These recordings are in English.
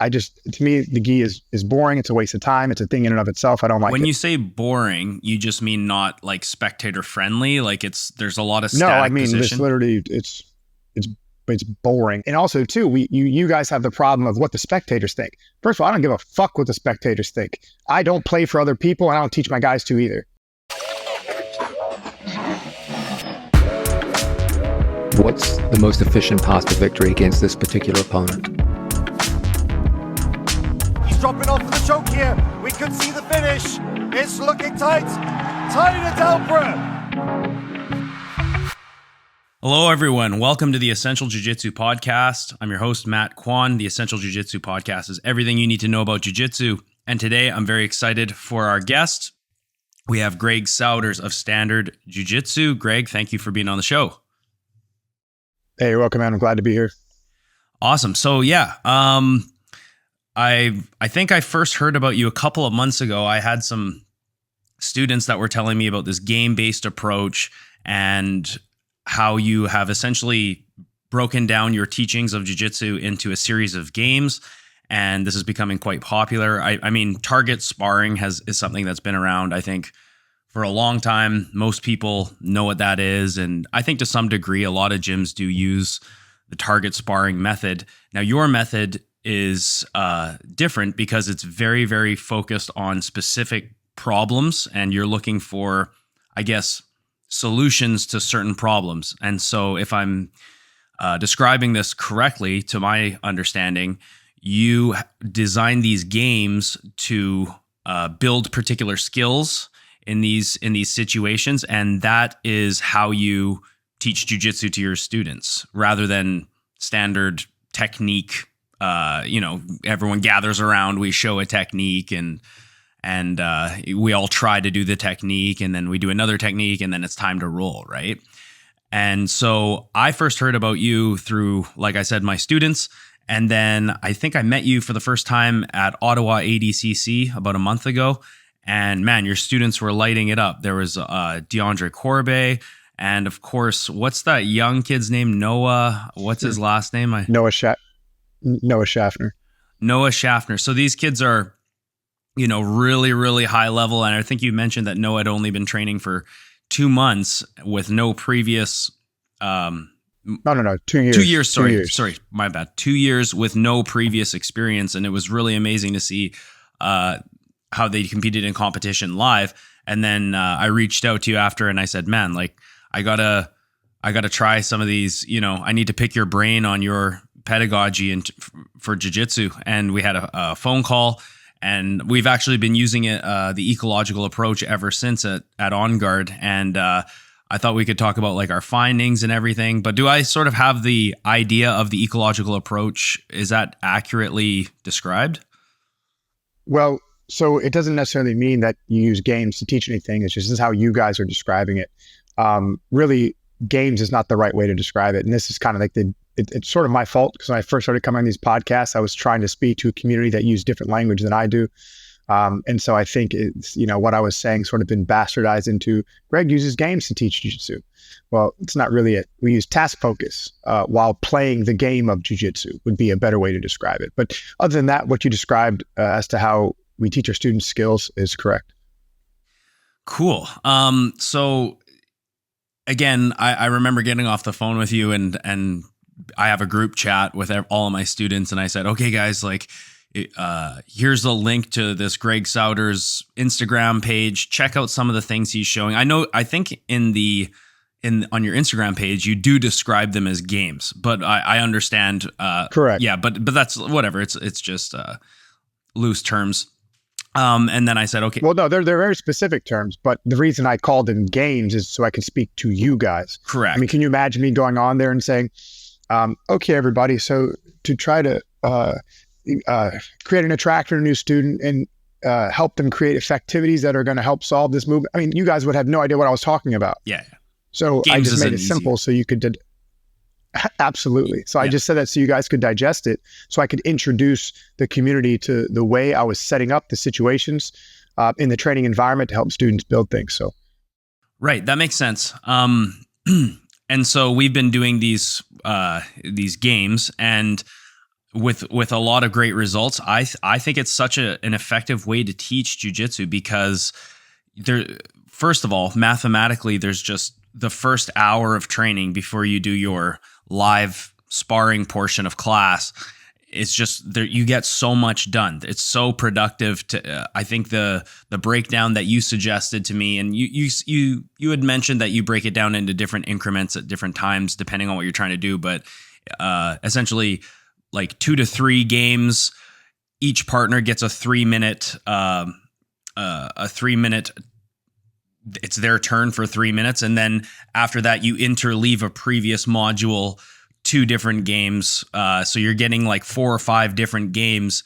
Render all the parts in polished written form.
To me, the gi is boring. It's a waste of time. It's a thing in and of itself. I don't like it. When you say boring, you just mean not like spectator friendly. Like there's a lot of No, static I mean, position. this literally, it's boring. And also too, you guys have the problem of what the spectators think. First of all, I don't give a fuck what the spectators think. I don't play for other people, and I don't teach my guys to either. What's the most efficient path to victory against this particular opponent? He's dropping off for the choke here. We could see the finish. It's looking tight. Tight at Alpra. Hello, everyone. Welcome to the Essential Jiu Jitsu podcast. I'm your host, Matt Kwan. The Essential Jiu Jitsu podcast is everything you need to know about Jiu Jitsu. And today I'm very excited for our guest. We have Greg Souders of Standard Jiu Jitsu. Greg, thank you for being on the show. Hey, you're welcome, man. I'm glad to be here. Awesome. So yeah, I think I first heard about you a couple of months ago. I had some students that were telling me about this game-based approach and how you have essentially broken down your teachings of jiu-jitsu into a series of games. And this is becoming quite popular. I mean, target sparring is something that's been around, I think, for a long time. Most people know what that is. And I think to some degree, a lot of gyms do use the target sparring method. Now, your method is different because it's very, very focused on specific problems. And you're looking for, I guess, solutions to certain problems. And so if I'm describing this correctly, to my understanding, you design these games to build particular skills in these situations, and that is how you teach jiu-jitsu to your students, rather than standard technique. Everyone gathers around, we show a technique, and we all try to do the technique, and then we do another technique, and then it's time to roll, right? And so I first heard about you through, like I said, my students. And then I think I met you for the first time at Ottawa ADCC about a month ago. And man, your students were lighting it up. There was DeAndre Corbe. And of course, what's that young kid's name? Noah. What's his last name? Noah Schaffner. Noah Schaffner. So these kids are, really, really high level. And I think you mentioned that Noah had only been training for 2 months with no previous... No. 2 years. 2 years. Sorry, my bad. 2 years with no previous experience. And it was really amazing to see how they competed in competition live. And then I reached out to you after and I said, man, like, I gotta try some of these, I need to pick your brain on your pedagogy and for jiu-jitsu. And we had a phone call, and we've actually been using it, the ecological approach, ever since at On Guard. And I thought we could talk about like our findings and everything, but do I sort of have the idea of the ecological approach? Is that accurately described? Well, so it doesn't necessarily mean that you use games to teach anything. It's just this is how you guys are describing it. Really, games is not the right way to describe it. And this is kind of like it's sort of my fault, because when I first started coming on these podcasts, I was trying to speak to a community that used different language than I do. And so I think it's, what I was saying sort of been bastardized into Greg uses games to teach jiu-jitsu. Well, it's not really it. We use task focus while playing the game of jiu-jitsu would be a better way to describe it. But other than that, what you described as to how we teach our students skills is correct. Cool. So again, I remember getting off the phone with you, and I have a group chat with all of my students, and I said, okay, guys, like, here's a link to this Greg Souders Instagram page. Check out some of the things he's showing. I think on your Instagram page, you do describe them as games, but I understand. Correct. Yeah, but that's whatever. It's just loose terms. And then I said, okay. Well, no, they're very specific terms, but the reason I called them games is so I can speak to you guys. Correct. I mean, can you imagine me going on there and saying, okay, everybody, so to try to create an attractor to a new student and help them create effectivities that are going to help solve this movement. I mean, you guys would have no idea what I was talking about. Yeah. So Games I just made it simple so you could absolutely. So I just said that so you guys could digest it, so I could introduce the community to the way I was setting up the situations in the training environment to help students build things. So, right. That makes sense. And so we've been doing these games, and with a lot of great results. I think it's such an effective way to teach jiu-jitsu because first of all, mathematically, there's just the first hour of training before you do your live sparring portion of class. It's just there, you get so much done. It's so productive to, I think the breakdown that you suggested to me, and you had mentioned that you break it down into different increments at different times, depending on what you're trying to do. But essentially like 2 to 3 games, each partner gets a 3-minute, it's their turn for 3 minutes. And then after that, you interleave a previous module, 2 different games. So you're getting like 4 or 5 different games,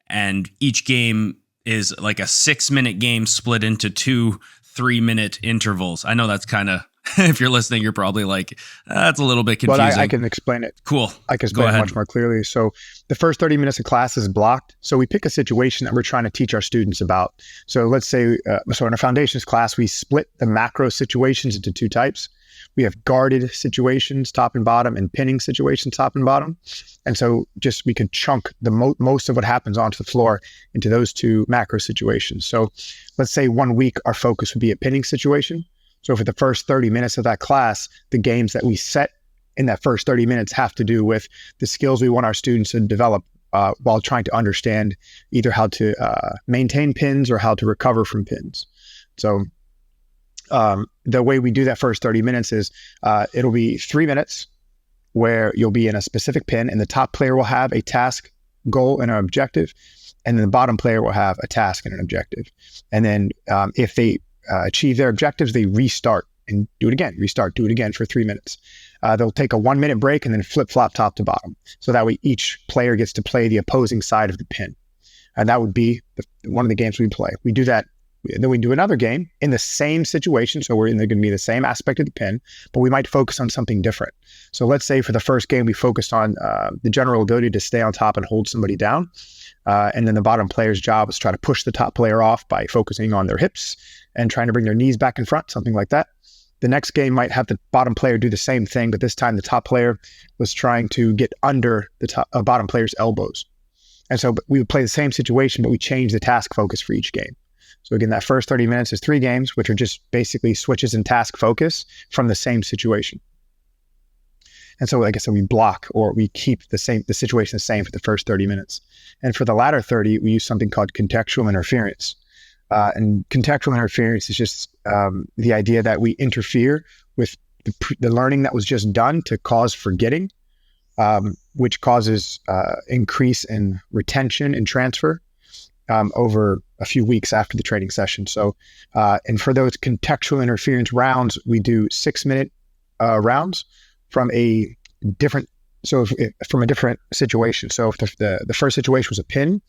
and each game is like a 6-minute game split into 2 3-minute intervals. I know that's kind of, if you're listening, you're probably like, that's a little bit confusing. But I can explain it. Cool. I can explain it much more clearly. So the first 30 minutes of class is blocked. So we pick a situation that we're trying to teach our students about. So let's say, so in our foundations class, we split the macro situations into 2 types. We have guarded situations, top and bottom, and pinning situations, top and bottom. And so just we could chunk the most of what happens onto the floor into those 2 macro situations. So let's say 1 week, our focus would be a pinning situation. So for the first 30 minutes of that class, the games that we set in that first 30 minutes have to do with the skills we want our students to develop while trying to understand either how to maintain pins or how to recover from pins. So the way we do that first 30 minutes is it'll be 3 minutes where you'll be in a specific pin, and the top player will have a task, goal, and an objective, and then the bottom player will have a task and an objective. And then if they achieve their objectives, they restart and do it again, do it again for 3 minutes. They'll take a 1-minute break and then flip-flop top to bottom. So that way each player gets to play the opposing side of the pin. And that would be one of the games we play. We do that. Then we do another game in the same situation. So they're going to be the same aspect of the pin, but we might focus on something different. So let's say for the first game, we focused on the general ability to stay on top and hold somebody down. And then the bottom player's job is to try to push the top player off by focusing on their hips and trying to bring their knees back in front, something like that. The next game might have the bottom player do the same thing, but this time the top player was trying to get under the bottom player's elbows. And so we would play the same situation, but we change the task focus for each game. So again, that first 30 minutes is 3 games, which are just basically switches in task focus from the same situation. And so like I said, we block or we keep the situation the same for the first 30 minutes. And for the latter 30, we use something called contextual interference. And contextual interference is just the idea that we interfere with the learning that was just done to cause forgetting, which causes increase in retention and transfer over a few weeks after the training session. So, and for those contextual interference rounds, we do 6-minute rounds from a different situation. So if the first situation was a pin,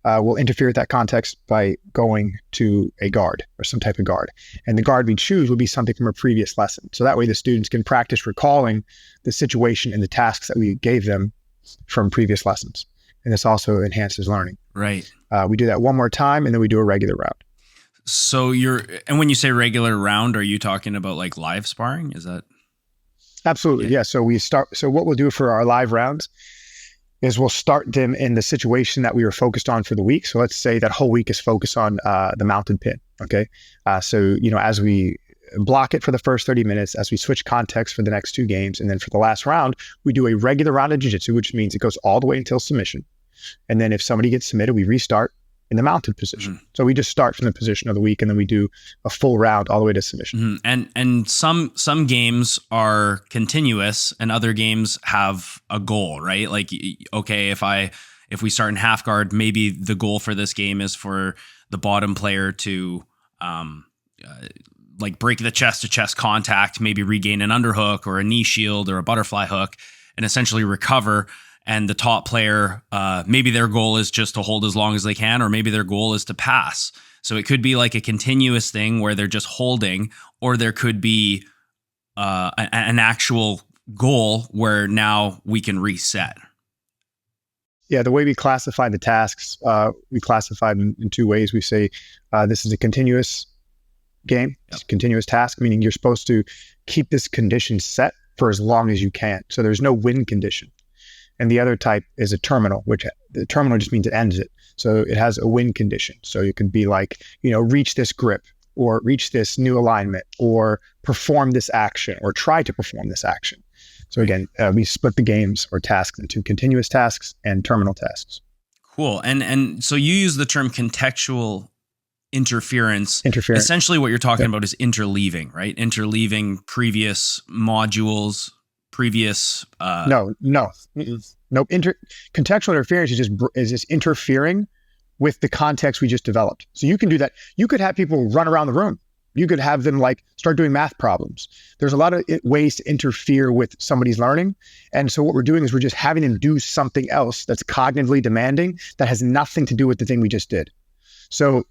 we'll interfere with that context by going to a guard or some type of guard. And the guard we choose will be something from a previous lesson. So that way the students can practice recalling the situation and the tasks that we gave them from previous lessons. And this also enhances learning. Right. We do that one more time, and then we do a regular round. So and when you say regular round, are you talking about like live sparring? Is that? Absolutely. Yeah. So what we'll do for our live rounds is we'll start them in the situation that we were focused on for the week. So let's say that whole week is focused on the mounted pin. Okay. So, as we block it for the first 30 minutes, as we switch context for the next 2 games, and then for the last round, we do a regular round of jiu-jitsu, which means it goes all the way until submission. And then if somebody gets submitted, we restart in the mounted position. Mm-hmm. So we just start from the position of the week, and then we do a full round all the way to submission. Mm-hmm. And some games are continuous, and other games have a goal, right? Like, okay, if we start in half guard, maybe the goal for this game is for the bottom player to like break the chest to chest contact, maybe regain an underhook or a knee shield or a butterfly hook, and essentially recover. And the top player, maybe their goal is just to hold as long as they can, or maybe their goal is to pass. So it could be like a continuous thing where they're just holding, or there could be an actual goal where now we can reset. Yeah, the way we classify the tasks, we classify them in 2 ways. We say this is a continuous game, it's a continuous task, meaning you're supposed to keep this condition set for as long as you can. So there's no win condition. and the other type is a terminal, which the terminal just means it ends it. So it has a win condition. So it could be like, reach this grip, or reach this new alignment, or perform this action, or try to perform this action. So again, we split the games or tasks into continuous tasks and terminal tasks. Cool. And so you use the term contextual interference. Essentially what you're talking about is interleaving, right? Interleaving previous modules, previous... No. Contextual interference is just interfering with the context we just developed. So you can do that. You could have people run around the room. You could have them start doing math problems. There's a lot of ways to interfere with somebody's learning. And so what we're doing is we're just having them do something else that's cognitively demanding that has nothing to do with the thing we just did. So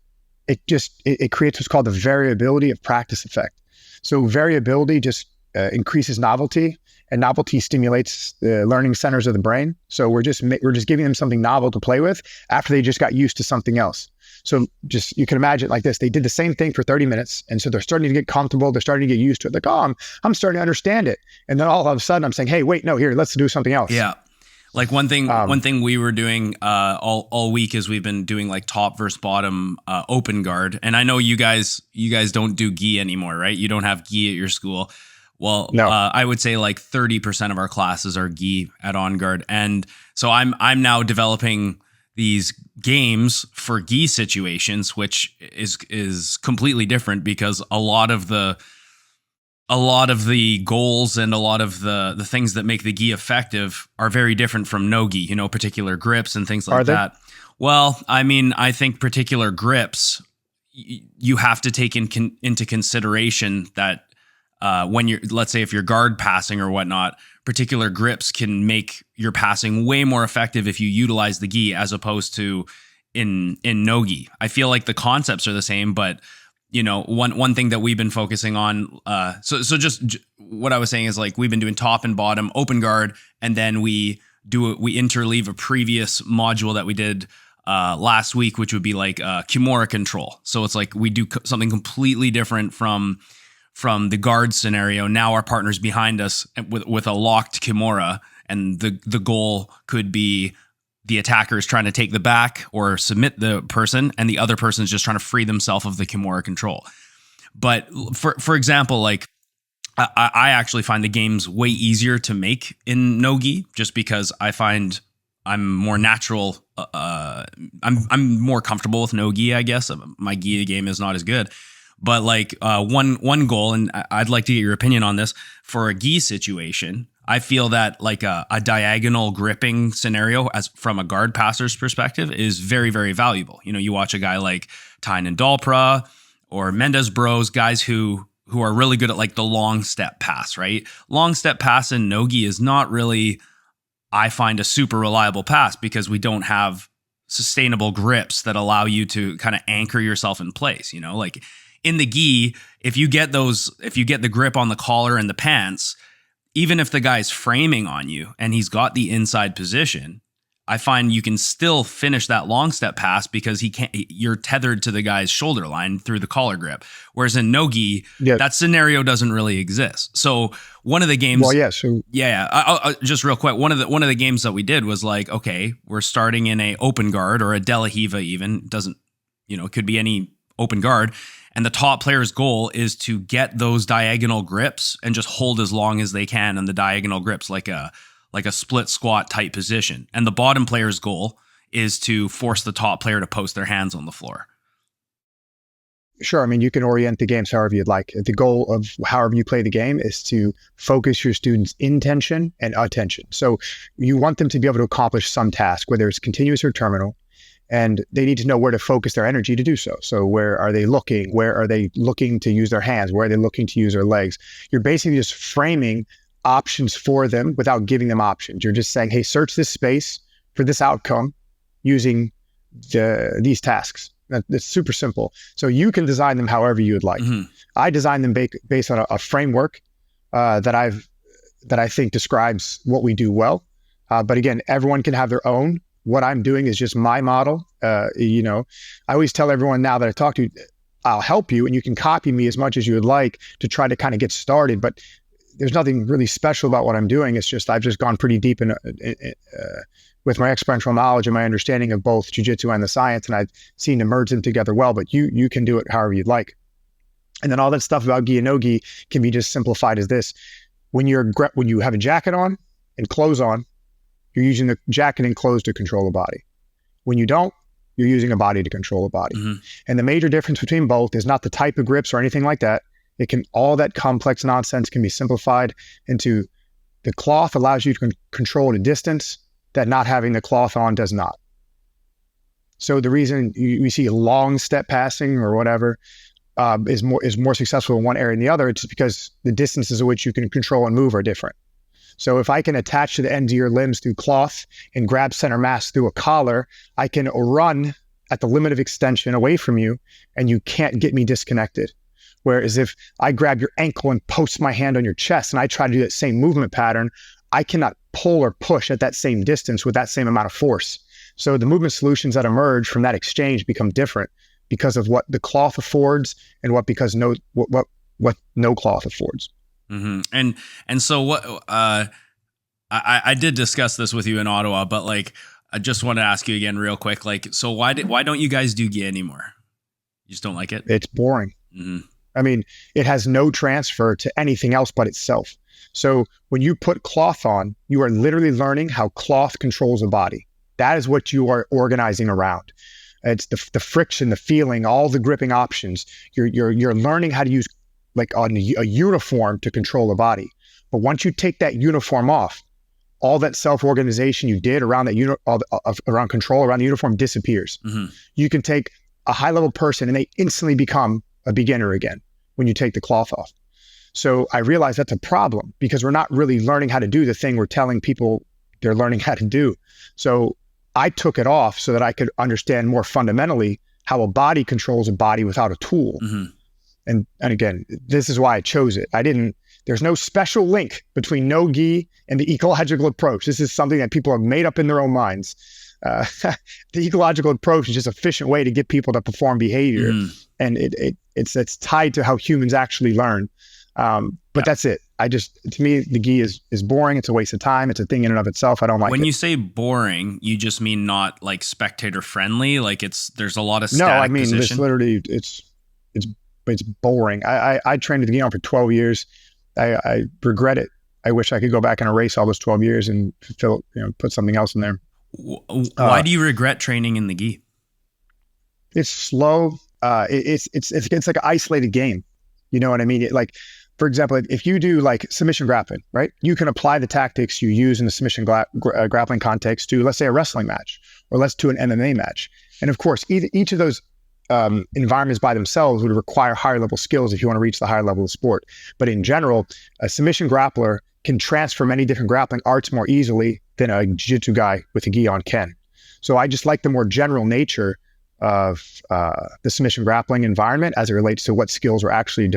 it creates what's called the variability of practice effect. So variability just increases novelty, and novelty stimulates the learning centers of the brain. So we're just giving them something novel to play with after they just got used to something else. So you can imagine like this: they did the same thing for 30 minutes, and so they're starting to get comfortable. They're starting to get used to it. Like, oh, I'm starting to understand it. And then all of a sudden, I'm saying, hey, wait, no, here, let's do something else. Yeah. Like one thing we were doing all week is we've been doing like top versus bottom open guard. And I know you guys don't do gi anymore, right? You don't have gi at your school. Well, no. I would say like 30% of our classes are gi at On Guard. And so I'm now developing these games for gi situations, which is completely different because a lot of the goals and a lot of the things that make the gi effective are very different from no gi, particular grips and things like that. Well, I mean, I think particular grips, you have to take into consideration that when let's say if you're guard passing or whatnot, particular grips can make your passing way more effective if you utilize the gi as opposed to in no gi. I feel like the concepts are the same, but one thing that we've been focusing on, so just what I was saying is like we've been doing top and bottom open guard, and then we interleave a previous module that we did last week, which would be like Kimura control. So it's like we do something completely different from the guard scenario. Now our partner's behind us with a locked Kimura, and the goal could be the attacker is trying to take the back or submit the person, and the other person is just trying to free themselves of the Kimura control. But for example, like I actually find the games way easier to make in no-gi, just because I find I'm more natural. I'm more comfortable with no-gi, I guess. My gi game is not as good. But like one goal, and I'd like to get your opinion on this, for a gi situation, I feel that like a diagonal gripping scenario as from a guard passer's perspective is very, very valuable. You watch a guy like Tyne and Dalpra or Mendez Bros, guys who are really good at like the long step pass, right? Long step pass in no-gi is not really, I find, a super reliable pass because we don't have sustainable grips that allow you to kind of anchor yourself in place, like in the gi, if you get the grip on the collar and the pants, even if the guy's framing on you and he's got the inside position, I find you can still finish that long step pass because you're tethered to the guy's shoulder line through the collar grip. Whereas in no-gi, that scenario doesn't really exist. So one of the games, just real quick, one of the games that we did was like, okay, we're starting in a open guard or a De La Hiva, even doesn't, it could be any open guard. And the top player's goal is to get those diagonal grips and just hold as long as they can on the diagonal grips, like a split squat type position. And the bottom player's goal is to force the top player to post their hands on the floor. Sure. I mean, you can orient the games however you'd like. The goal of however you play the game is to focus your students' intention and attention. So you want them to be able to accomplish some task, whether it's continuous or terminal. And they need to know where to focus their energy to do so. So where are they looking? Where are they looking to use their hands? Where are they looking to use their legs? You're basically just framing options for them without giving them options. You're just saying, hey, search this space for this outcome using these tasks. That's super simple. So you can design them however you would like. Mm-hmm. I design them based on a framework that I think describes what we do well. But again, everyone can have their own. What I'm doing is just my model. I always tell everyone now that I talk to, I'll help you and you can copy me as much as you would like to try to kind of get started. But there's nothing really special about what I'm doing. It's just I've just gone pretty deep in with my experiential knowledge and my understanding of both jiu-jitsu and the science, and I've seen to merge them together well. But you can do it however you'd like. And then all that stuff about gi and no gi can be just simplified as this: when you have a jacket on and clothes on, you're using the jacket and clothes to control the body. When you don't, you're using a body to control a body. Mm-hmm. And the major difference between both is not the type of grips or anything like that. All that complex nonsense can be simplified into the cloth allows you to control at a distance that not having the cloth on does not. So the reason we see long step passing or whatever is more successful in one area than the other, it's just because the distances at which you can control and move are different. So if I can attach to the ends of your limbs through cloth and grab center mass through a collar, I can run at the limit of extension away from you and you can't get me disconnected. Whereas if I grab your ankle and post my hand on your chest and I try to do that same movement pattern, I cannot pull or push at that same distance with that same amount of force. So the movement solutions that emerge from that exchange become different because of what the cloth affords and what no cloth affords. Mm-hmm. And so what I did discuss this with you in Ottawa, but like I just want to ask you again real quick. Like, so why don't you guys do gi anymore? You just don't like it? It's boring. Mm-hmm. I mean, it has no transfer to anything else but itself. So when you put cloth on, you are literally learning how cloth controls a body. That is what you are organizing around. It's the friction, the feeling, all the gripping options. You're learning how to use like on a uniform to control a body. But once you take that uniform off, all that self-organization you did around that around control around the uniform disappears. Mm-hmm. You can take a high-level person and they instantly become a beginner again when you take the cloth off. So I realized that's a problem because we're not really learning how to do the thing we're telling people they're learning how to do. So I took it off so that I could understand more fundamentally how a body controls a body without a tool. Mm-hmm. And again, this is why I chose it. There's no special link between no gi and the ecological approach. This is something that people have made up in their own minds. The ecological approach is just an efficient way to get people to perform behavior. And it's tied to how humans actually learn. But that's it. To me, the gi is boring. It's a waste of time. It's a thing in and of itself. I don't like it. When you say boring, you just mean not like spectator friendly? Like there's a lot of static No, I mean, position? This literally, it's boring. I trained at the gi for 12 years. I regret it. I wish I could go back and erase all those 12 years and put something else in there. Why do you regret training in the gi? It's slow. It's like an isolated game. You know what I mean? For example, if you do like submission grappling, right? You can apply the tactics you use in the submission grappling context to, let's say, a wrestling match, or let's to an MMA match. And of course, each of those environments by themselves would require higher level skills if you want to reach the higher level of sport. But in general, a submission grappler can transfer many different grappling arts more easily than a jiu-jitsu guy with a gi on can. So I just like the more general nature of the submission grappling environment as it relates to what skills we're actually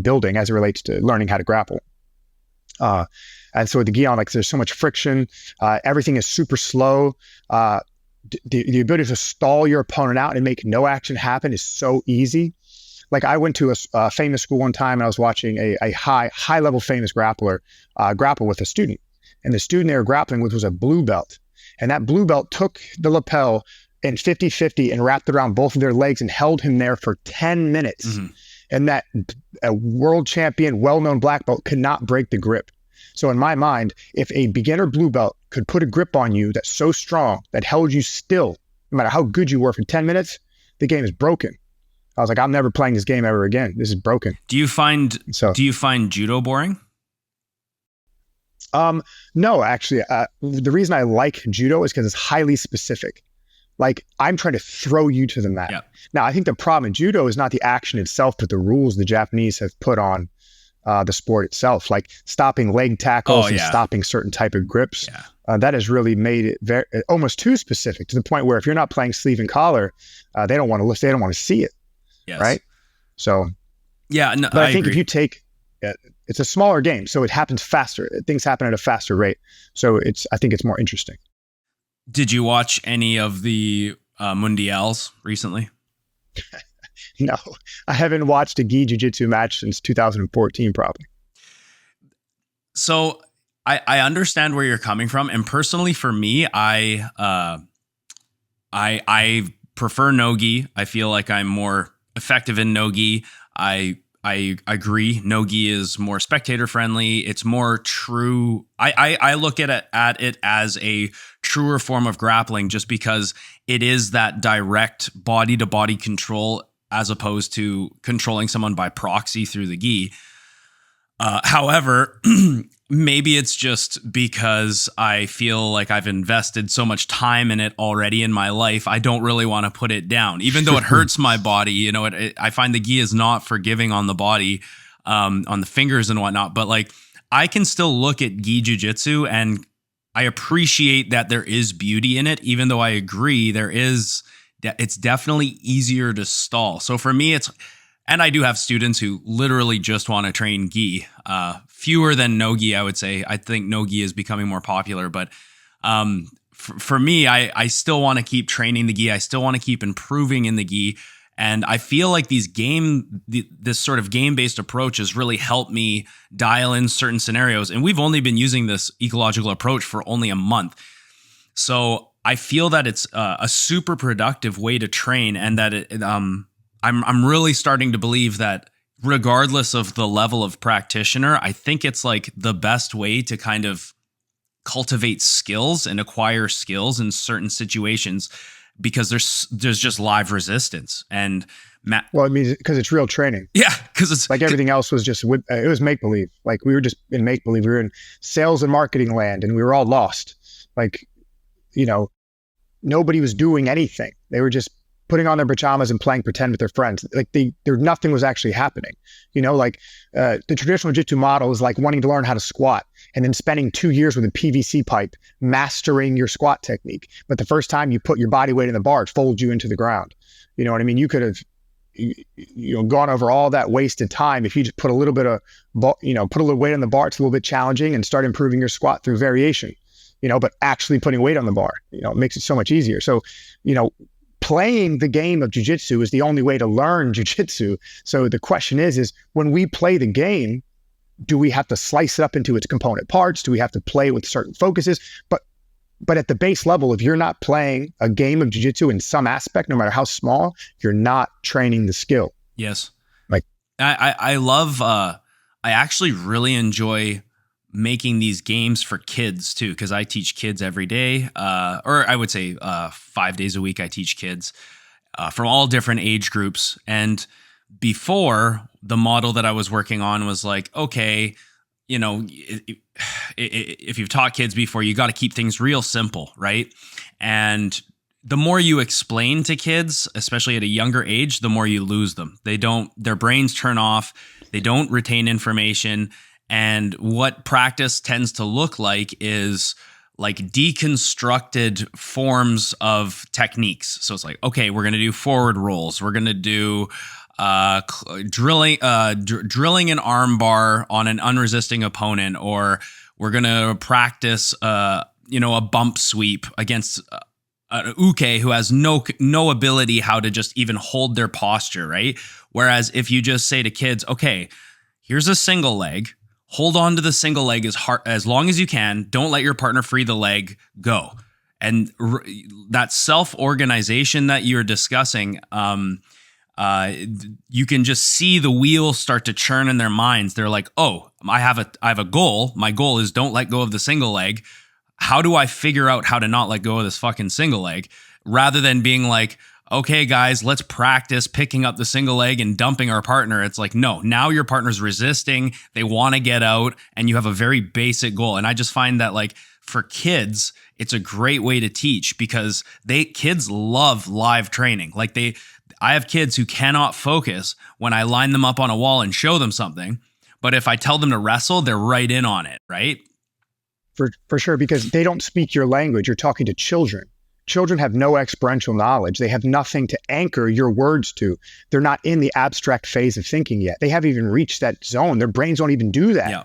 building as it relates to learning how to grapple. And so with the gi on, there's so much friction. Everything is super slow. The ability to stall your opponent out and make no action happen is so easy. Like I went to a famous school one time and I was watching a high level famous grappler grapple with a student. And the student they were grappling with was a blue belt. And that blue belt took the lapel in 50-50 and wrapped it around both of their legs and held him there for 10 minutes. Mm-hmm. And that a world champion, well-known black belt could not break the grip. So in my mind, if a beginner blue belt could put a grip on you that's so strong that held you still, no matter how good you were for 10 minutes, the game is broken. I was like, I'm never playing this game ever again. This is broken. Do you find judo boring? No, actually, the reason I like judo is because it's highly specific. Like I'm trying to throw you to the mat. Yep. Now, I think the problem in judo is not the action itself, but the rules the Japanese have put on the sport itself, like stopping leg tackles and stopping certain type of grips. Yeah. That has really made it almost too specific to the point where if you're not playing sleeve and collar, they don't want to listen. They don't want to see it. Yes. Right. So, yeah, no, but I think agree. If you take, it's a smaller game, so it happens faster. Things happen at a faster rate. So I think it's more interesting. Did you watch any of the Mundials recently? No, I haven't watched a gi jiu-jitsu match since 2014, probably. So I understand where you're coming from, and personally for me, I prefer no-gi. I feel like I'm more effective in no-gi. I agree. No-gi is more spectator friendly. It's more true. I look at it as a truer form of grappling, just because it is that direct body to body control as opposed to controlling someone by proxy through the gi. However, maybe it's just because I feel like I've invested so much time in it already in my life. I don't really want to put it down, even though it hurts my body. You know, I find the gi is not forgiving on the body, on the fingers and whatnot. But like, I can still look at gi jiu-jitsu and I appreciate that there is beauty in it, even though I agree it's definitely easier to stall. So for me, and I do have students who literally just want to train gi, fewer than no gi, I would say. I think no gi is becoming more popular, but for me, I still want to keep training the gi. I still want to keep improving in the gi. And I feel like this sort of game-based approach has really helped me dial in certain scenarios. And we've only been using this ecological approach for only a month. So I feel that it's a super productive way to train, and that I'm really starting to believe that regardless of the level of practitioner, I think it's like the best way to kind of cultivate skills and acquire skills in certain situations, because there's just live resistance. And well, I mean, because it's real training. Yeah, because it's like everything else was just it was make believe. Like we were just in make believe. We were in sales and marketing land, and we were all lost. Like, you know, nobody was doing anything. They were just putting on their pajamas and playing pretend with their friends. Like nothing was actually happening. You know, like the traditional jiu-jitsu model is like wanting to learn how to squat and then spending 2 years with a PVC pipe, mastering your squat technique. But the first time you put your body weight in the bar, it folds you into the ground. You know what I mean? You could have, gone over all that wasted time if you just put a little bit of, put a little weight on the bar. It's a little bit challenging, and start improving your squat through variation. But actually putting weight on the bar, it makes it so much easier. So, playing the game of jiu-jitsu is the only way to learn jiu-jitsu. So the question is when we play the game, do we have to slice it up into its component parts? Do we have to play with certain focuses? But at the base level, if you're not playing a game of jiu-jitsu in some aspect, no matter how small, you're not training the skill. Yes. Like I love, I actually really enjoy making these games for kids too, because I teach kids every day, or I would say 5 days a week. I teach kids from all different age groups. And before, the model that I was working on was like, okay, if you've taught kids before, you got to keep things real simple, right? And the more you explain to kids, especially at a younger age, the more you lose them. Their brains turn off. They don't retain information. And what practice tends to look like is like deconstructed forms of techniques. So it's like, okay, we're going to do forward rolls. We're going to do drilling an arm bar on an unresisting opponent, or we're going to practice, a bump sweep against an uke who has no ability how to just even hold their posture, right? Whereas if you just say to kids, okay, here's a single leg, hold on to the single leg as long as you can. Don't let your partner free the leg. Go. And that self-organization that you're discussing, you can just see the wheels start to churn in their minds. They're like, oh, I have a goal. My goal is don't let go of the single leg. How do I figure out how to not let go of this fucking single leg? Rather than being like, okay, guys, let's practice picking up the single leg and dumping our partner. It's like, no, now your partner's resisting. They want to get out, and you have a very basic goal. And I just find that, like, for kids, it's a great way to teach, because kids love live training. Like I have kids who cannot focus when I line them up on a wall and show them something. But if I tell them to wrestle, they're right in on it, right? For sure, because they don't speak your language. You're talking to children. Children have no experiential knowledge. They have nothing to anchor your words to. They're not in the abstract phase of thinking yet. They haven't even reached that zone. Their brains don't even do that. Yeah.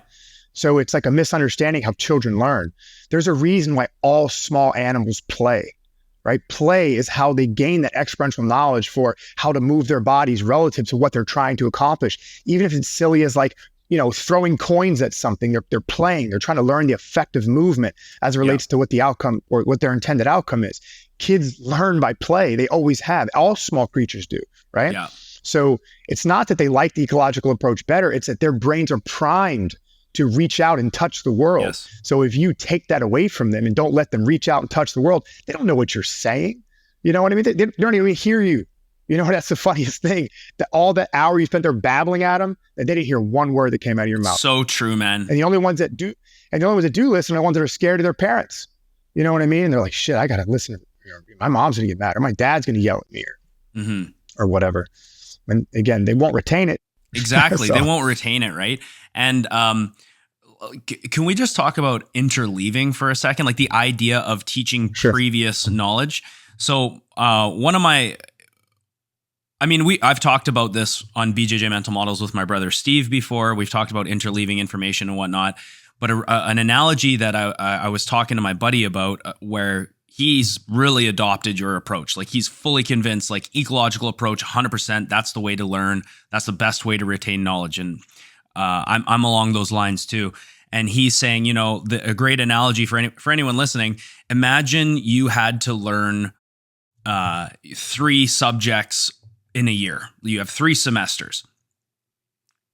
So it's like a misunderstanding how children learn. There's a reason why all small animals play, right? Play is how they gain that experiential knowledge for how to move their bodies relative to what they're trying to accomplish. Even if it's silly as like, throwing coins at something. They're playing. They're trying to learn the effect of movement as it relates to what the outcome or what their intended outcome is. Kids learn by play. They always have. All small creatures do, right? Yeah. So it's not that they like the ecological approach better. It's that their brains are primed to reach out and touch the world. Yes. So if you take that away from them and don't let them reach out and touch the world, they don't know what you're saying. You know what I mean? They don't even hear you. That's the funniest thing. That all that hour you spent there babbling at them, that they didn't hear one word that came out of your mouth. So true, man. And the only ones that do listen are the ones that are scared of their parents. You know what I mean? And they're like, shit, I got to listen. My mom's going to get mad, or my dad's going to yell at me, or whatever. And again, they won't retain it. Exactly. So. They won't retain it, right? And can we just talk about interleaving for a second? Like the idea of teaching previous knowledge. So I've talked about this on BJJ Mental Models with my brother Steve before. We've talked about interleaving information and whatnot. But an analogy that I was talking to my buddy about where he's really adopted your approach. Like he's fully convinced, like ecological approach, 100%. That's the way to learn. That's the best way to retain knowledge. And I'm along those lines too. And he's saying, a great analogy for anyone listening. Imagine you had to learn 3 subjects in a year. You have 3 semesters.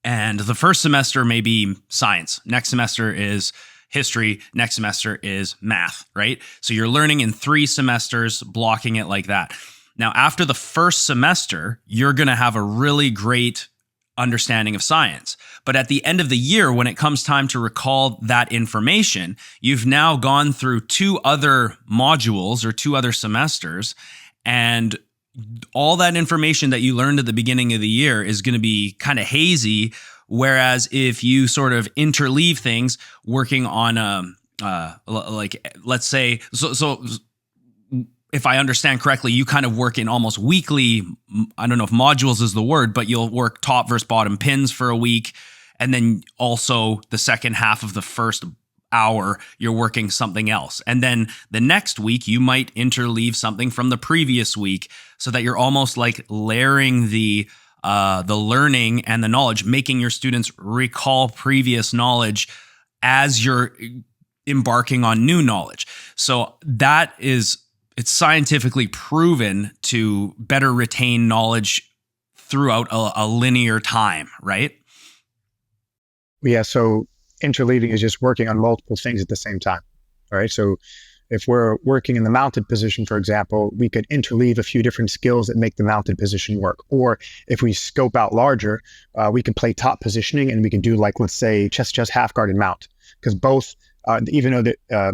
And the first semester may be science. Next semester is history. Next semester is math, right? So you're learning in 3 semesters, blocking it like that. Now, after the first semester, you're going to have a really great understanding of science. But at the end of the year, when it comes time to recall that information, you've now gone through 2 other modules or 2 other semesters, and all that information that you learned at the beginning of the year is going to be kind of hazy. Whereas if you sort of interleave things, working on let's say, so if I understand correctly, you kind of work in almost weekly, I don't know if modules is the word, but you'll work top versus bottom pins for a week. And then also the second half of the first hour, you're working something else. And then the next week, you might interleave something from the previous week so that you're almost like layering the learning and the knowledge, making your students recall previous knowledge as you're embarking on new knowledge. So it's scientifically proven to better retain knowledge throughout a linear time, right? Yeah, so interleaving is just working on multiple things at the same time, all right? So if we're working in the mounted position, for example, we could interleave a few different skills that make the mounted position work. Or if we scope out larger, we can play top positioning and we can do like, let's say, chest-to-chest, half-guard, and mount. Because both, even though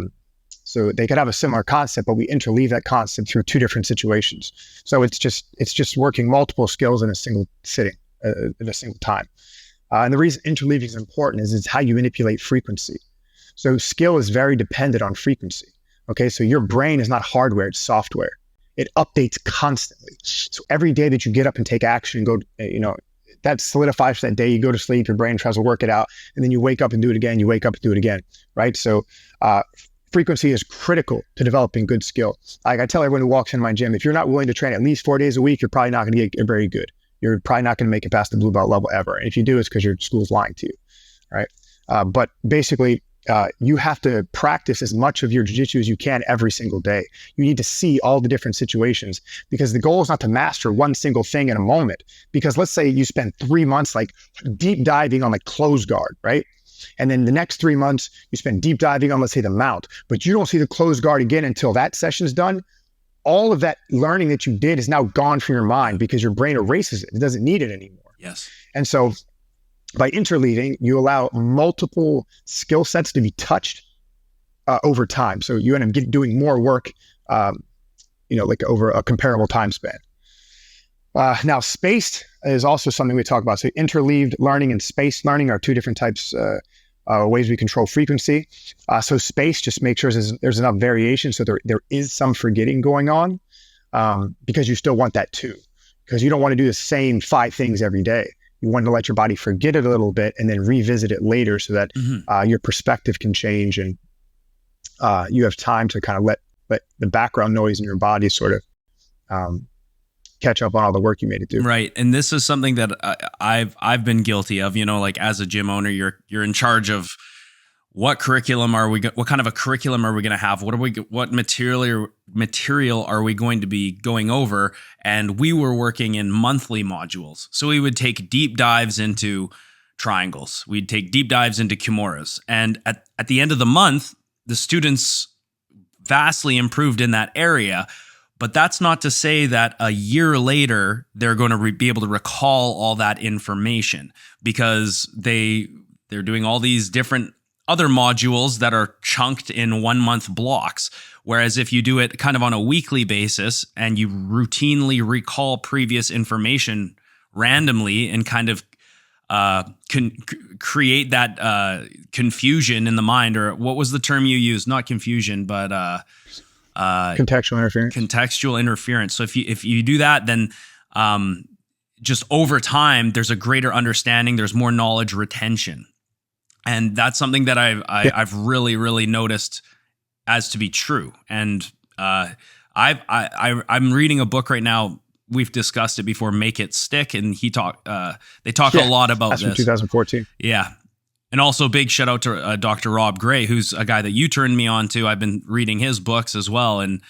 so they could have a similar concept, but we interleave that concept through 2 different situations. So it's just working multiple skills in a single sitting, at a single time. And the reason interleaving is important is it's how you manipulate frequency. So skill is very dependent on frequency. Okay, so your brain is not hardware, it's software. It updates constantly. So every day that you get up and take action and go, that solidifies for that day. You go to sleep, your brain tries to work it out, and then you wake up and do it again. You wake up and do it again, right? So frequency is critical to developing good skill. Like I tell everyone who walks in my gym, if you're not willing to train at least 4 days a week, you're probably not going to get very good. You're probably not going to make it past the blue belt level ever. And if you do, it's because your school's lying to you, right? But basically, you have to practice as much of your jiu-jitsu as you can every single day. You need to see all the different situations because the goal is not to master one single thing in a moment. Because let's say you spend 3 months like deep diving on like closed guard, right? And then the next 3 months you spend deep diving on, let's say, the mount, but you don't see the closed guard again until that session's done. All of that learning that you did is now gone from your mind because your brain erases it. It doesn't need it anymore. Yes. And so by interleaving, you allow multiple skill sets to be touched over time. So you end up doing more work, like over a comparable time span. Now, spaced is also something we talk about. So interleaved learning and spaced learning are 2 different types, ways we control frequency. So space, just make sure there's enough variation so there is some forgetting going on because you still want that too. Because you don't want to do the same 5 things every day. You want to let your body forget it a little bit and then revisit it later so that your perspective can change and you have time to kind of let the background noise in your body sort of catch up on all the work you made it do. Right. And this is something that I've been guilty of, like as a gym owner, you're in charge of what curriculum are we what kind of a curriculum are we going to have? What material are we going to be going over? And we were working in monthly modules. So we would take deep dives into triangles. We'd take deep dives into kimuras. And at the end of the month, the students vastly improved in that area. But that's not to say that a year later, they're going to be able to recall all that information, because they're doing all these different other modules that are chunked in 1 month blocks. Whereas if you do it kind of on a weekly basis and you routinely recall previous information randomly and kind of create that confusion in the mind, or what was the term you used? Not confusion, but contextual interference. Contextual interference. So if you do that, then just over time, there's a greater understanding. There's more knowledge retention, and that's something that I've really, really noticed as to be true. And I'm reading a book right now. We've discussed it before, Make It Stick, and they talk a lot about that's this. From 2014. Yeah. And also big shout out to Dr. Rob Gray, who's a guy that you turned me on to. I've been reading his books as well. And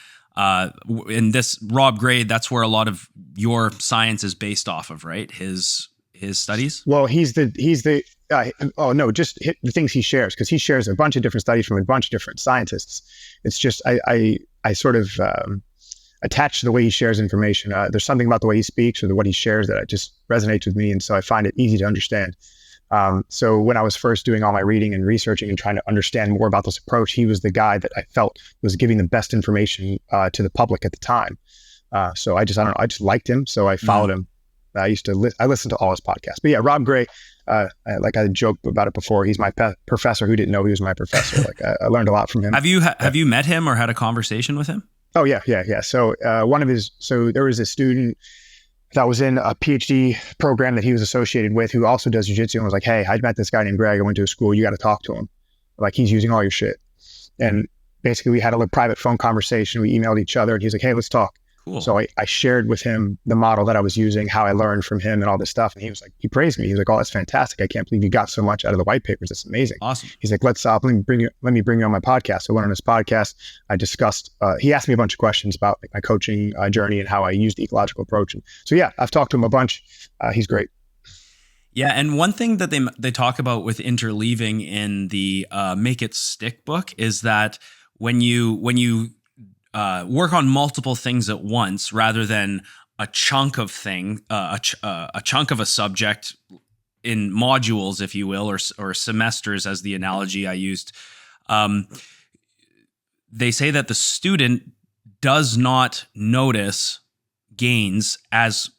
in this Rob Gray, that's where a lot of your science is based off of, right? His studies? Well, just the things he shares, because he shares a bunch of different studies from a bunch of different scientists. It's just, I sort of attached to the way he shares information. There's something about the way he speaks or what he shares that just resonates with me. And so I find it easy to understand. So when I was first doing all my reading and researching and trying to understand more about this approach, he was the guy that I felt was giving the best information to the public at the time. So I just liked him. So I followed him. I listened to all his podcasts. But yeah, Rob Gray, like I joked about it before, he's my professor who didn't know he was my professor. Like I learned a lot from him. Have you met him or had a conversation with him? Oh yeah. So there was a student that was in a PhD program that he was associated with who also does Jiu Jitsu and was like, hey, I met this guy named Greg. I went to a school. You got to talk to him. Like, he's using all your shit. And basically we had a little private phone conversation. We emailed each other and he's like, hey, let's talk. Cool. So I shared with him the model that I was using, how I learned from him and all this stuff. And he was like, he praised me. He was like, oh, that's fantastic. I can't believe you got so much out of the white papers. That's amazing. Awesome. He's like, let me bring you on my podcast. So I went on his podcast. I discussed, he asked me a bunch of questions about my coaching journey and how I used the ecological approach. And so yeah, I've talked to him a bunch. He's great. Yeah, and one thing that they talk about with interleaving in the Make It Stick book is that when you work on multiple things at once rather than a chunk of a chunk of a subject in modules, if you will, or semesters, as the analogy I used. They say that the student does not notice gains as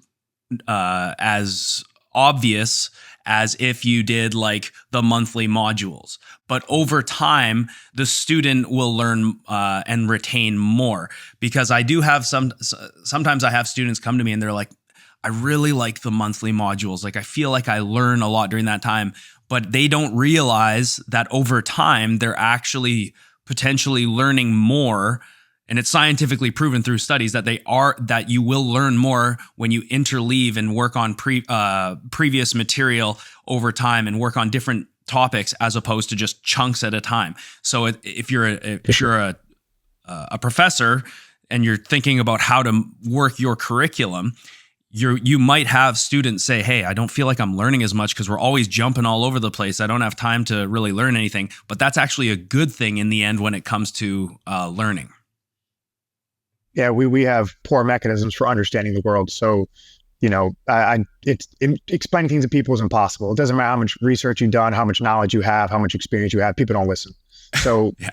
obvious as if you did like the monthly modules. But over time, the student will learn and retain more, because I do have sometimes I have students come to me and they're like, I really like the monthly modules. Like, I feel like I learn a lot during that time, but they don't realize that over time, they're actually potentially learning more. And it's scientifically proven through studies that you will learn more when you interleave and work on previous material over time and work on different topics as opposed to just chunks at a time. So if you're a professor and you're thinking about how to work your curriculum, you might have students say, hey, I don't feel like I'm learning as much because we're always jumping all over the place. I don't have time to really learn anything. But that's actually a good thing in the end when it comes to learning. Yeah, we have poor mechanisms for understanding the world. So, explaining things to people is impossible. It doesn't matter how much research you've done, how much knowledge you have, how much experience you have. People don't listen. So, yeah.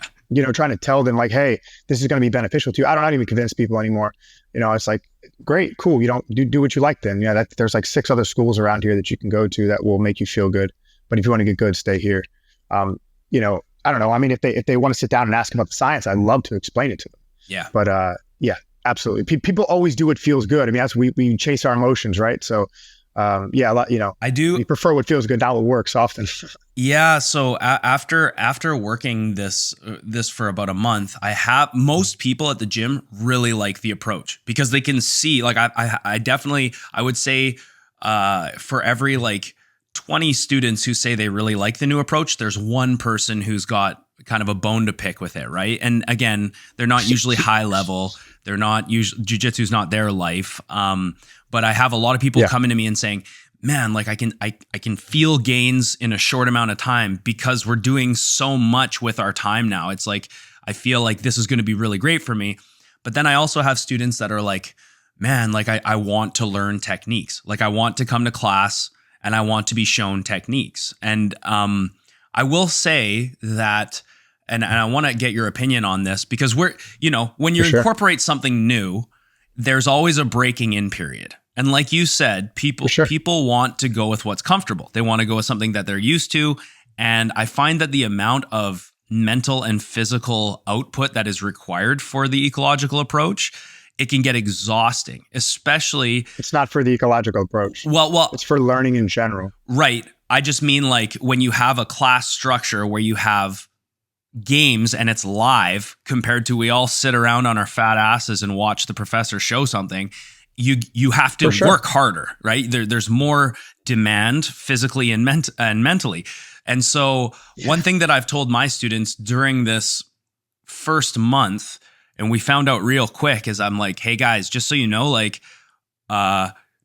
Trying to tell them like, hey, this is going to be beneficial to you. I don't even convince people anymore. It's like, great, cool. You don't do what you like then. Yeah, there's like 6 other schools around here that you can go to that will make you feel good. But if you want to get good, stay here. I don't know. I mean, if they want to sit down and ask about the science, I'd love to explain it to them. Yeah. But yeah, absolutely. People always do what feels good. I mean, we chase our emotions, right? So Yeah, a lot, I do. we prefer what feels good, not what works often. Yeah. So after working this for about a month, most people at the gym really like the approach because they can see, like, I definitely, I would say, for every like 20 students who say they really like the new approach, there's one person who's got kind of a bone to pick with it. Right. And again, they're not usually high level. They're not usually, jiu-jitsu is not their life. But I have a lot of people coming to me and saying, man, like I can feel gains in a short amount of time because we're doing so much with our time now. It's like, I feel like this is going to be really great for me. But then I also have students that are like, man, like I want to learn techniques. Like I want to come to class and I want to be shown techniques. And I will say that, and I want to get your opinion on this because when you incorporate something new, there's always a breaking in period. And like you said, people want to go with what's comfortable. They want to go with something that they're used to. And I find that the amount of mental and physical output that is required for the ecological approach, it can get exhausting, especially... It's not for the ecological approach. Well, it's for learning in general. Right. I just mean like when you have a class structure where you have games and it's live compared to we all sit around on our fat asses and watch the professor show something, you have to work harder, right? There's more demand physically and mentally. And so one thing that I've told my students during this first month, and we found out real quick, is I'm like, hey guys, just so you know, like,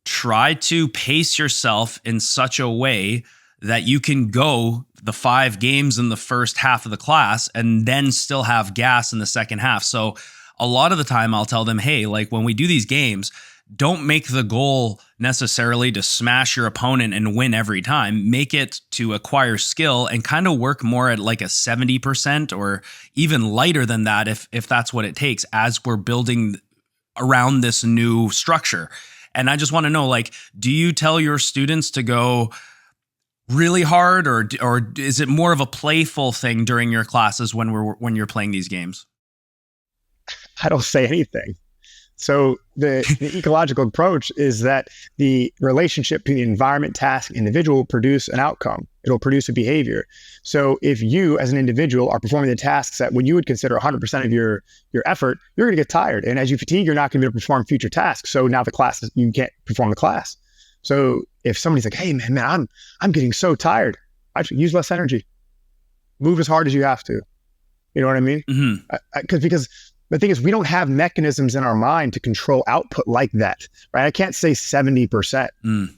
try to pace yourself in such a way that you can go the 5 games in the first half of the class and then still have gas in the second half. So a lot of the time I'll tell them, hey, like when we do these games, don't make the goal necessarily to smash your opponent and win every time. Make it to acquire skill and kind of work more at like a 70% or even lighter than that if that's what it takes as we're building around this new structure. And I just want to know, like, do you tell your students to go really hard or is it more of a playful thing during your classes when you're playing these games? I don't say anything. So the ecological approach is that the relationship between the environment, task, and individual will produce an outcome. It'll produce a behavior. So if you as an individual are performing the tasks that when you would consider 100% of your effort, you're going to get tired. And as you fatigue, you're not going to be able to perform future tasks. So now you can't perform the class. So if somebody's like, hey man, I'm getting so tired, I should use less energy. Move as hard as you have to. You know what I mean? Mm-hmm. Because the thing is, we don't have mechanisms in our mind to control output like that, right? I can't say 70%.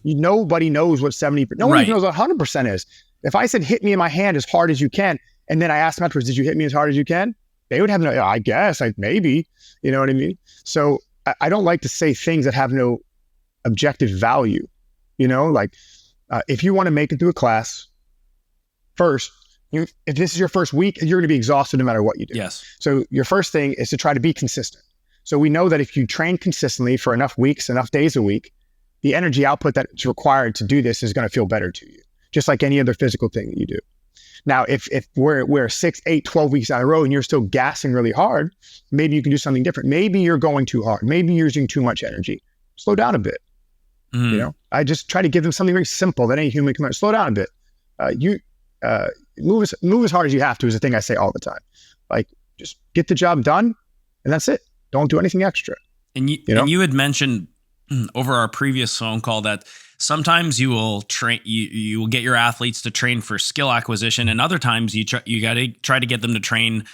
Nobody knows what 70%, nobody knows what 100% is. If I said, hit me in my hand as hard as you can, and then I asked them afterwards, did you hit me as hard as you can? They would have no, I guess, maybe, you know what I mean? So I don't like to say things that have no objective value, like if you want to make it through a class, first, if this is your first week, you're going to be exhausted no matter what you do. Yes. So your first thing is to try to be consistent. So we know that if you train consistently for enough weeks, enough days a week, the energy output that's required to do this is going to feel better to you, just like any other physical thing that you do. Now, if we're 6, 8, 12 weeks down the road and you're still gassing really hard, maybe you can do something different. Maybe you're going too hard. Maybe you're using too much energy. Slow down a bit. I just try to give them something very simple that any human can learn. Slow down a bit. Move as hard as you have to is the thing I say all the time. Like, just get the job done, and that's it. Don't do anything extra. And you had mentioned over our previous phone call that sometimes you will train, you will get your athletes to train for skill acquisition, and other times you got to try to get them to train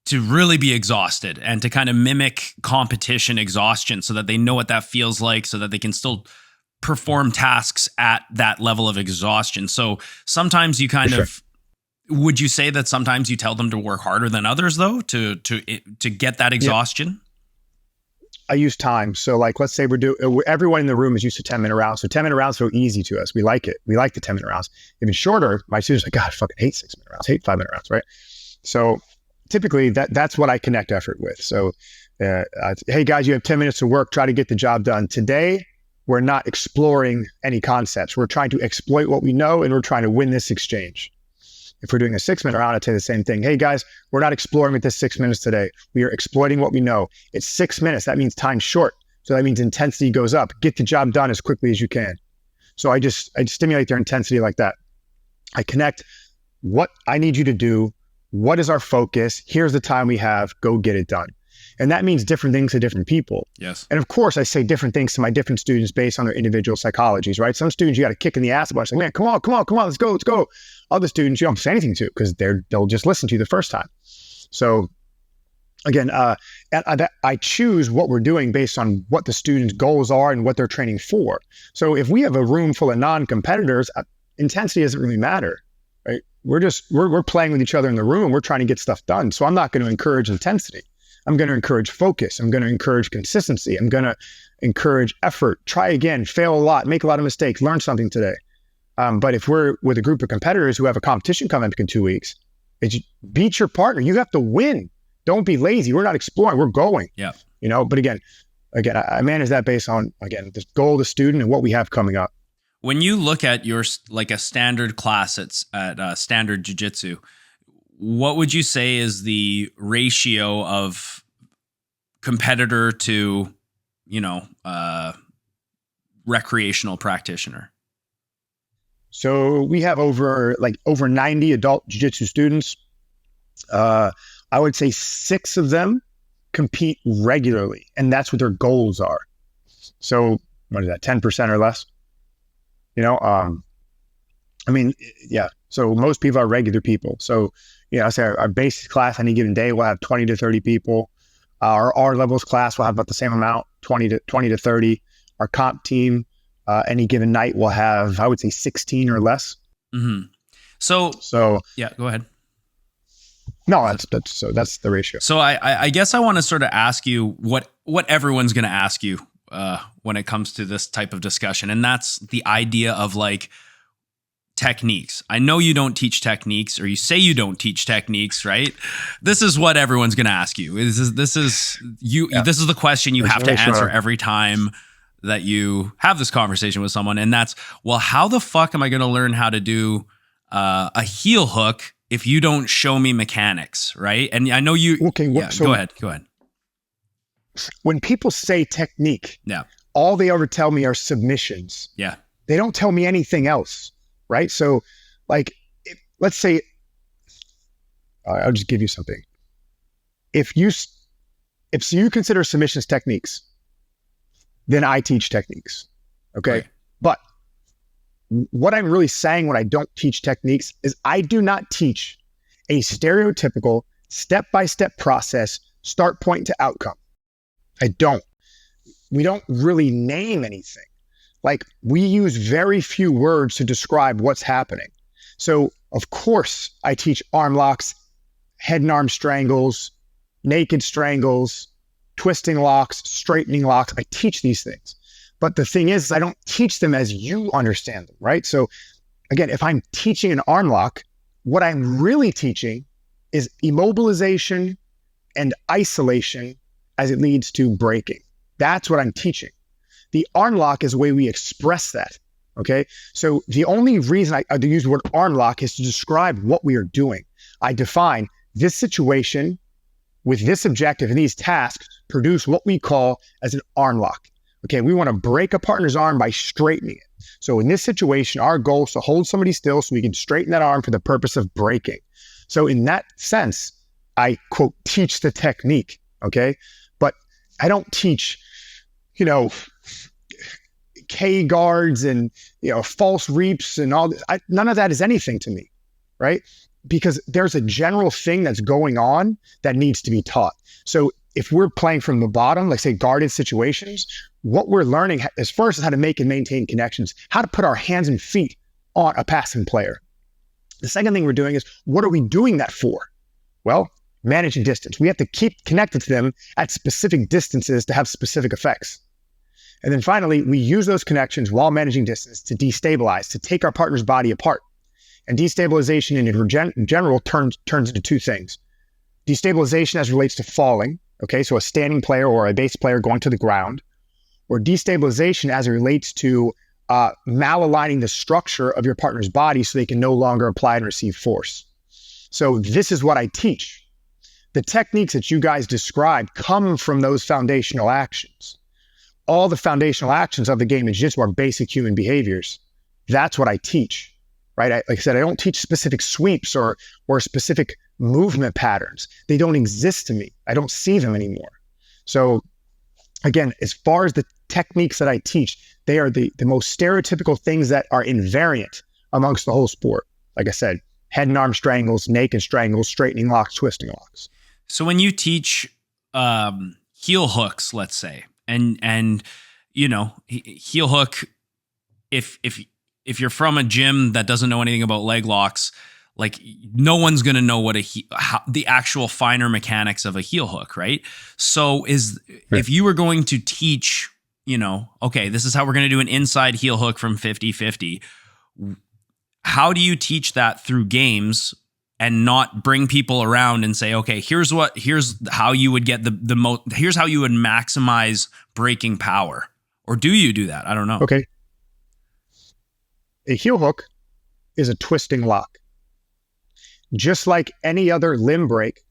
to really be exhausted and to kind of mimic competition exhaustion, so that they know what that feels like, so that they can still perform tasks at that level of exhaustion. So sometimes you kind of, would you say that sometimes you tell them to work harder than others though, to get that exhaustion? I use time. So like, let's say everyone in the room is used to 10-minute rounds. So 10-minute rounds are so easy to us. We like it. We like the 10-minute rounds. If it's shorter, my students are like, God, I fucking hate 6-minute rounds, hate 5-minute rounds, right? So typically that's what I connect effort with. So hey guys, you have 10 minutes to work, try to get the job done. Today, we're not exploring any concepts. We're trying to exploit what we know, and we're trying to win this exchange. If we're doing a 6-minute round, I'd say the same thing. Hey guys, we're not exploring with this 6 minutes today. We are exploiting what we know. It's 6 minutes. That means time short. So that means intensity goes up. Get the job done as quickly as you can. So I stimulate their intensity like that. I connect what I need you to do. What is our focus? Here's the time we have. Go get it done. And that means different things to different people. Yes. And of course, I say different things to my different students based on their individual psychologies, right? Some students you got to kick in the ass about. Like, man, come on, let's go. Other students you don't say anything to because they'll just listen to you the first time. So again, I choose what we're doing based on what the students' goals are and what they're training for. So if we have a room full of non-competitors, intensity doesn't really matter, right? We're playing with each other in the room. We're trying to get stuff done. So I'm not going to encourage intensity. I'm going to encourage focus. I'm going to encourage consistency. I'm going to encourage effort. Try again, fail a lot, make a lot of mistakes, learn something today. But if we're with a group of competitors who have a competition coming up in 2 weeks, it's beat your partner. You have to win. Don't be lazy. We're not exploring. We're going. Yeah. But again, I manage that based on, again, the goal of the student and what we have coming up. When you look at your, like a standard class at standard Jiu Jitsu, what would you say is the ratio of competitor to, recreational practitioner? So we have over 90 adult jiu-jitsu students. I would say 6 of them compete regularly, and that's what their goals are. So what is that, 10% or less? So most people are regular people. So, I say our basic class any given day will have 20 to 30 people. Our R levels class will have about the same amount, 20 to 30. Our comp team, any given night will have, I would say 16 or less. Mm-hmm. So yeah, go ahead. No, that's the ratio. So I guess I want to sort of ask you what everyone's going to ask you when it comes to this type of discussion. And that's the idea of techniques. I know you don't teach techniques, or you say you don't teach techniques, right? This is what everyone's going to ask you. This is the question you have to answer every time that you have this conversation with someone. And that's, well, how the fuck am I going to learn how to do a heel hook if you don't show me mechanics, right? And I know you. Okay, so go ahead. When people say technique, all they ever tell me are submissions. Yeah, they don't tell me anything else, right? So, let's say, I'll just give you something. If you consider submissions techniques, then I teach techniques. Okay, right. But what I'm really saying when I don't teach techniques is I do not teach a stereotypical step-by-step process, start point to outcome. I don't. We don't really name anything. We use very few words to describe what's happening. So of course I teach arm locks, head and arm strangles, naked strangles, twisting locks, straightening locks. I teach these things. But the thing is I don't teach them as you understand them, right? So again, if I'm teaching an arm lock, what I'm really teaching is immobilization and isolation as it leads to breaking. That's what I'm teaching. The arm lock is the way we express that, okay? So the only reason I use the word arm lock is to describe what we are doing. I define this situation with this objective and these tasks produce what we call as an arm lock. Okay, we want to break a partner's arm by straightening it. So in this situation, our goal is to hold somebody still so we can straighten that arm for the purpose of breaking. So in that sense, I, quote, teach the technique, okay? But I don't teach, K guards and, false reaps and all this. None of that is anything to me, right? Because there's a general thing that's going on that needs to be taught. So if we're playing from the bottom, like say guarded situations, what we're learning is first is how to make and maintain connections, how to put our hands and feet on a passing player. The second thing we're doing is, what are we doing that for? Well, managing distance. We have to keep connected to them at specific distances to have specific effects. And then finally, we use those connections while managing distance to destabilize, to take our partner's body apart. And destabilization in general turns into two things. Destabilization as relates to falling, okay, so a standing player or a base player going to the ground, or destabilization as it relates to malaligning the structure of your partner's body so they can no longer apply and receive force. So this is what I teach. The techniques that you guys described come from those foundational actions. all the foundational actions of the game of jiu-jitsu are basic human behaviors. That's what I teach, right? Like I said, I don't teach specific sweeps or specific movement patterns. They don't exist to me. I don't see them anymore. So again, as far as the techniques that I teach, they are the most stereotypical things that are invariant amongst the whole sport. Like I said, head and arm strangles, naked strangles, straightening locks, twisting locks. So when you teach heel hooks, let's say, and you know, heel hook, if you're from a gym that doesn't know anything about leg locks, like no one's going to know what the actual finer mechanics of a heel hook, right? So if you were going to teach, you know, okay, this is how we're going to do an inside heel hook from 50-50. How do you teach that through games and not bring people around and say, okay, here's how you would get the most, here's how you would maximize breaking power? Or do you do that? I don't know. Okay. A heel hook is a twisting lock. Just like any other limb break,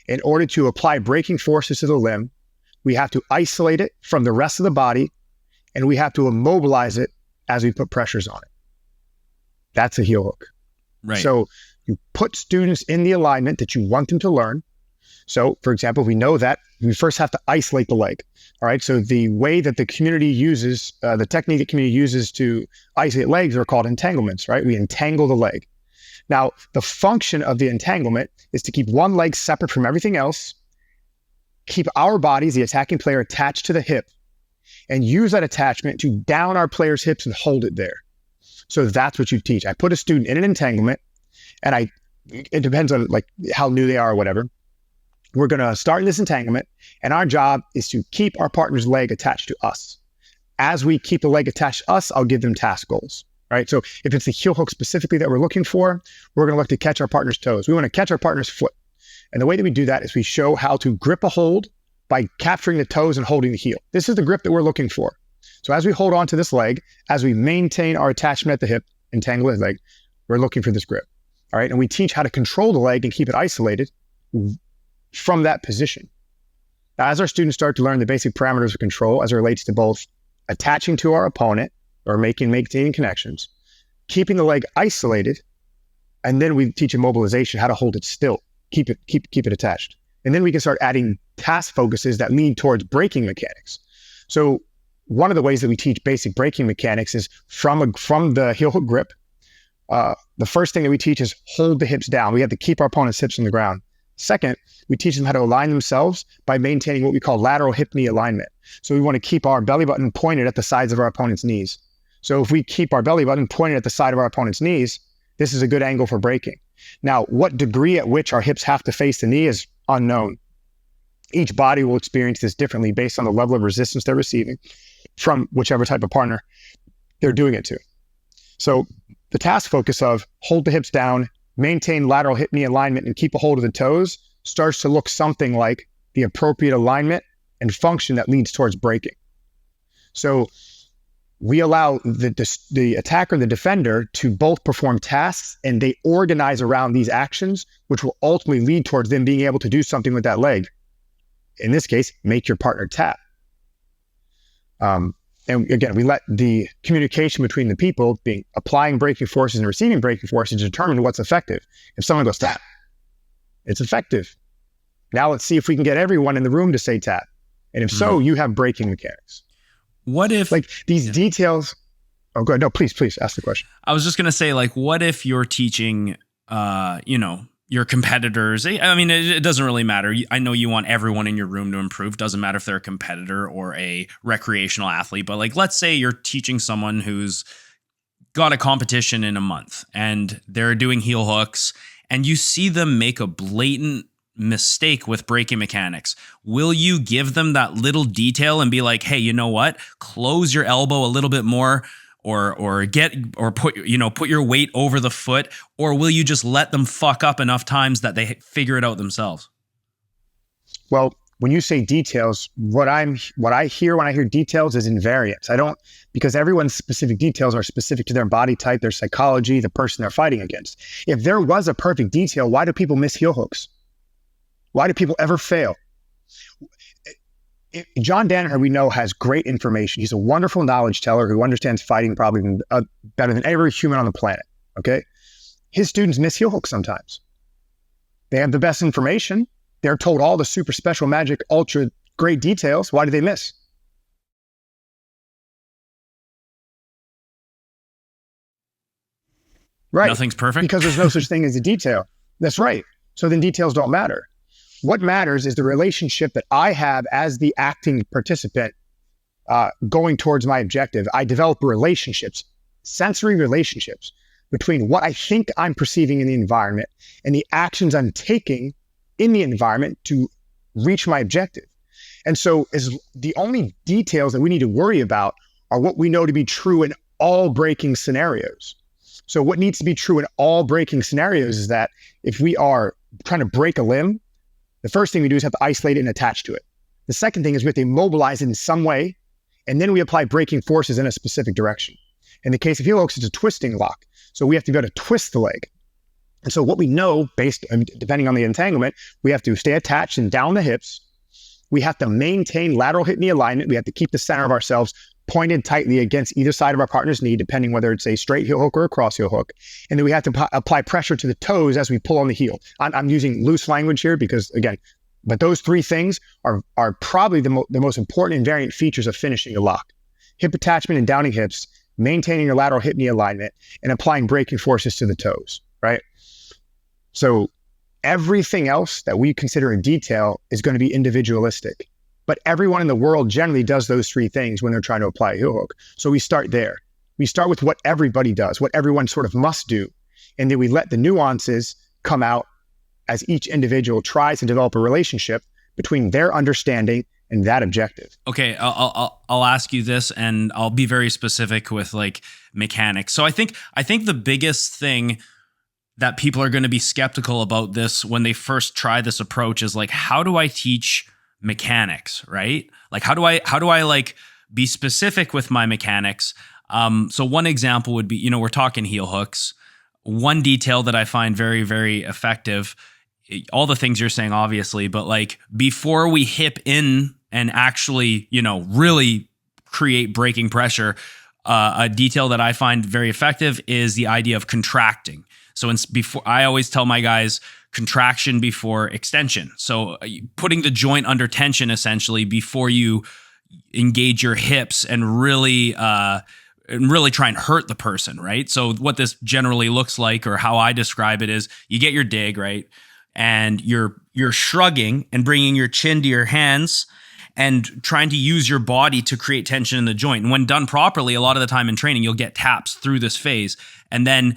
in order to apply braking forces to the limb, we have to isolate it from the rest of the body, and we have to immobilize it as we put pressures on it. That's a heel hook. Right. So you put students in the alignment that you want them to learn. So, for example, we know that we first have to isolate the leg. All right. So the way that the community uses, the technique the community uses to isolate legs are called entanglements, right? We entangle the leg. Now, the function of the entanglement is to keep one leg separate from everything else, keep our bodies, the attacking player, attached to the hip, and use that attachment to down our player's hips and hold it there. So that's what you teach. I put a student in an entanglement, and it depends on like how new they are or whatever. We're going to start in this entanglement, and our job is to keep our partner's leg attached to us. As we keep the leg attached to us, I'll give them task goals. Right. So if it's the heel hook specifically that we're looking for, we're going to look to catch our partner's toes. We want to catch our partner's foot. And the way that we do that is we show how to grip a hold by capturing the toes and holding the heel. This is the grip that we're looking for. So as we hold on to this leg, as we maintain our attachment at the hip, entangle the leg, we're looking for this grip. All right. And we teach how to control the leg and keep it isolated from that position. Now, as our students start to learn the basic parameters of control as it relates to both attaching to our opponent or maintaining connections, keeping the leg isolated, and then we teach immobilization, how to hold it still, keep it attached. And then we can start adding task focuses that lean towards braking mechanics. So one of the ways that we teach basic braking mechanics is from the heel hook grip. The first thing that we teach is hold the hips down. We have to keep our opponent's hips on the ground. Second, we teach them how to align themselves by maintaining what we call lateral hip-knee alignment. So we want to keep our belly button pointed at the sides of our opponent's knees. So if we keep our belly button pointed at the side of our opponent's knees, this is a good angle for braking. Now, what degree at which our hips have to face the knee is unknown. Each body will experience this differently based on the level of resistance they're receiving from whichever type of partner they're doing it to. So the task focus of hold the hips down, maintain lateral hip-knee alignment, and keep a hold of the toes starts to look something like the appropriate alignment and function that leads towards braking. So we allow the attacker, the defender, to both perform tasks, and they organize around these actions, which will ultimately lead towards them being able to do something with that leg. In this case, make your partner tap. And again, we let the communication between the people being applying braking forces and receiving braking forces determine what's effective. If someone goes tap, it's effective. Now let's see if we can get everyone in the room to say tap. And if so, you have braking mechanics. What if like these details? Oh, go ahead. No, please ask the question. I was just going to say, like, what if you're teaching, your competitors? I mean, it doesn't really matter. I know you want everyone in your room to improve. Doesn't matter if they're a competitor or a recreational athlete. But like, let's say you're teaching someone who's got a competition in a month and they're doing heel hooks, and you see them make a blatant mistake with braking mechanics. Will you give them that little detail and be like, hey, you know what? Close your elbow a little bit more, or put your weight over the foot, or will you just let them fuck up enough times that they figure it out themselves? Well, when you say details, what I hear when I hear details is invariance. Because everyone's specific details are specific to their body type, their psychology, the person they're fighting against. If there was a perfect detail, why do people miss heel hooks? Why do people ever fail? John Danaher, we know, has great information. He's a wonderful knowledge teller who understands fighting probably better than every human on the planet, okay? His students miss heel hooks sometimes. They have the best information. They're told all the super special magic, ultra great details. Why do they miss? Right. Nothing's perfect. Because there's no such thing as a detail. That's right. So then details don't matter. What matters is the relationship that I have as the acting participant going towards my objective. I develop relationships, sensory relationships between what I think I'm perceiving in the environment and the actions I'm taking in the environment to reach my objective. And so the only details that we need to worry about are what we know to be true in all breaking scenarios. So what needs to be true in all breaking scenarios is that if we are trying to break a limb, the first thing we do is have to isolate it and attach to it. The second thing is we have to immobilize it in some way, and then we apply braking forces in a specific direction. In the case of heel hooks, it's a twisting lock. So we have to be able to twist the leg. And so what we know, depending on the entanglement, we have to stay attached and down the hips. We have to maintain lateral hip knee alignment. We have to keep the center of ourselves pointed tightly against either side of our partner's knee, depending whether it's a straight heel hook or a cross heel hook. And then we have to apply pressure to the toes as we pull on the heel. I'm using loose language here because, again, but those three things are probably the most important and variant features of finishing a lock. Hip attachment and downing hips, maintaining your lateral hip knee alignment, and applying braking forces to the toes, right? So everything else that we consider in detail is going to be individualistic. But everyone in the world generally does those three things when they're trying to apply a heel hook. So we start there. We start with what everybody does, what everyone sort of must do. And then we let the nuances come out as each individual tries to develop a relationship between their understanding and that objective. Okay, I'll ask you this, and I'll be very specific with like mechanics. So I think the biggest thing that people are going to be skeptical about this when they first try this approach is like, how do I teach mechanics, right? Like, how do I like be specific with my mechanics? So one example would be, we're talking heel hooks. One detail that I find very, very effective, all the things you're saying, obviously, but like before we hip in and actually, really create braking pressure, a detail that I find very effective is the idea of contracting. So before, I always tell my guys, contraction before extension. So putting the joint under tension essentially before you engage your hips and really try and hurt the person, right? So what this generally looks like, or how I describe it, is you get your dig, right? And you're shrugging and bringing your chin to your hands and trying to use your body to create tension in the joint. And when done properly, a lot of the time in training, you'll get taps through this phase. And then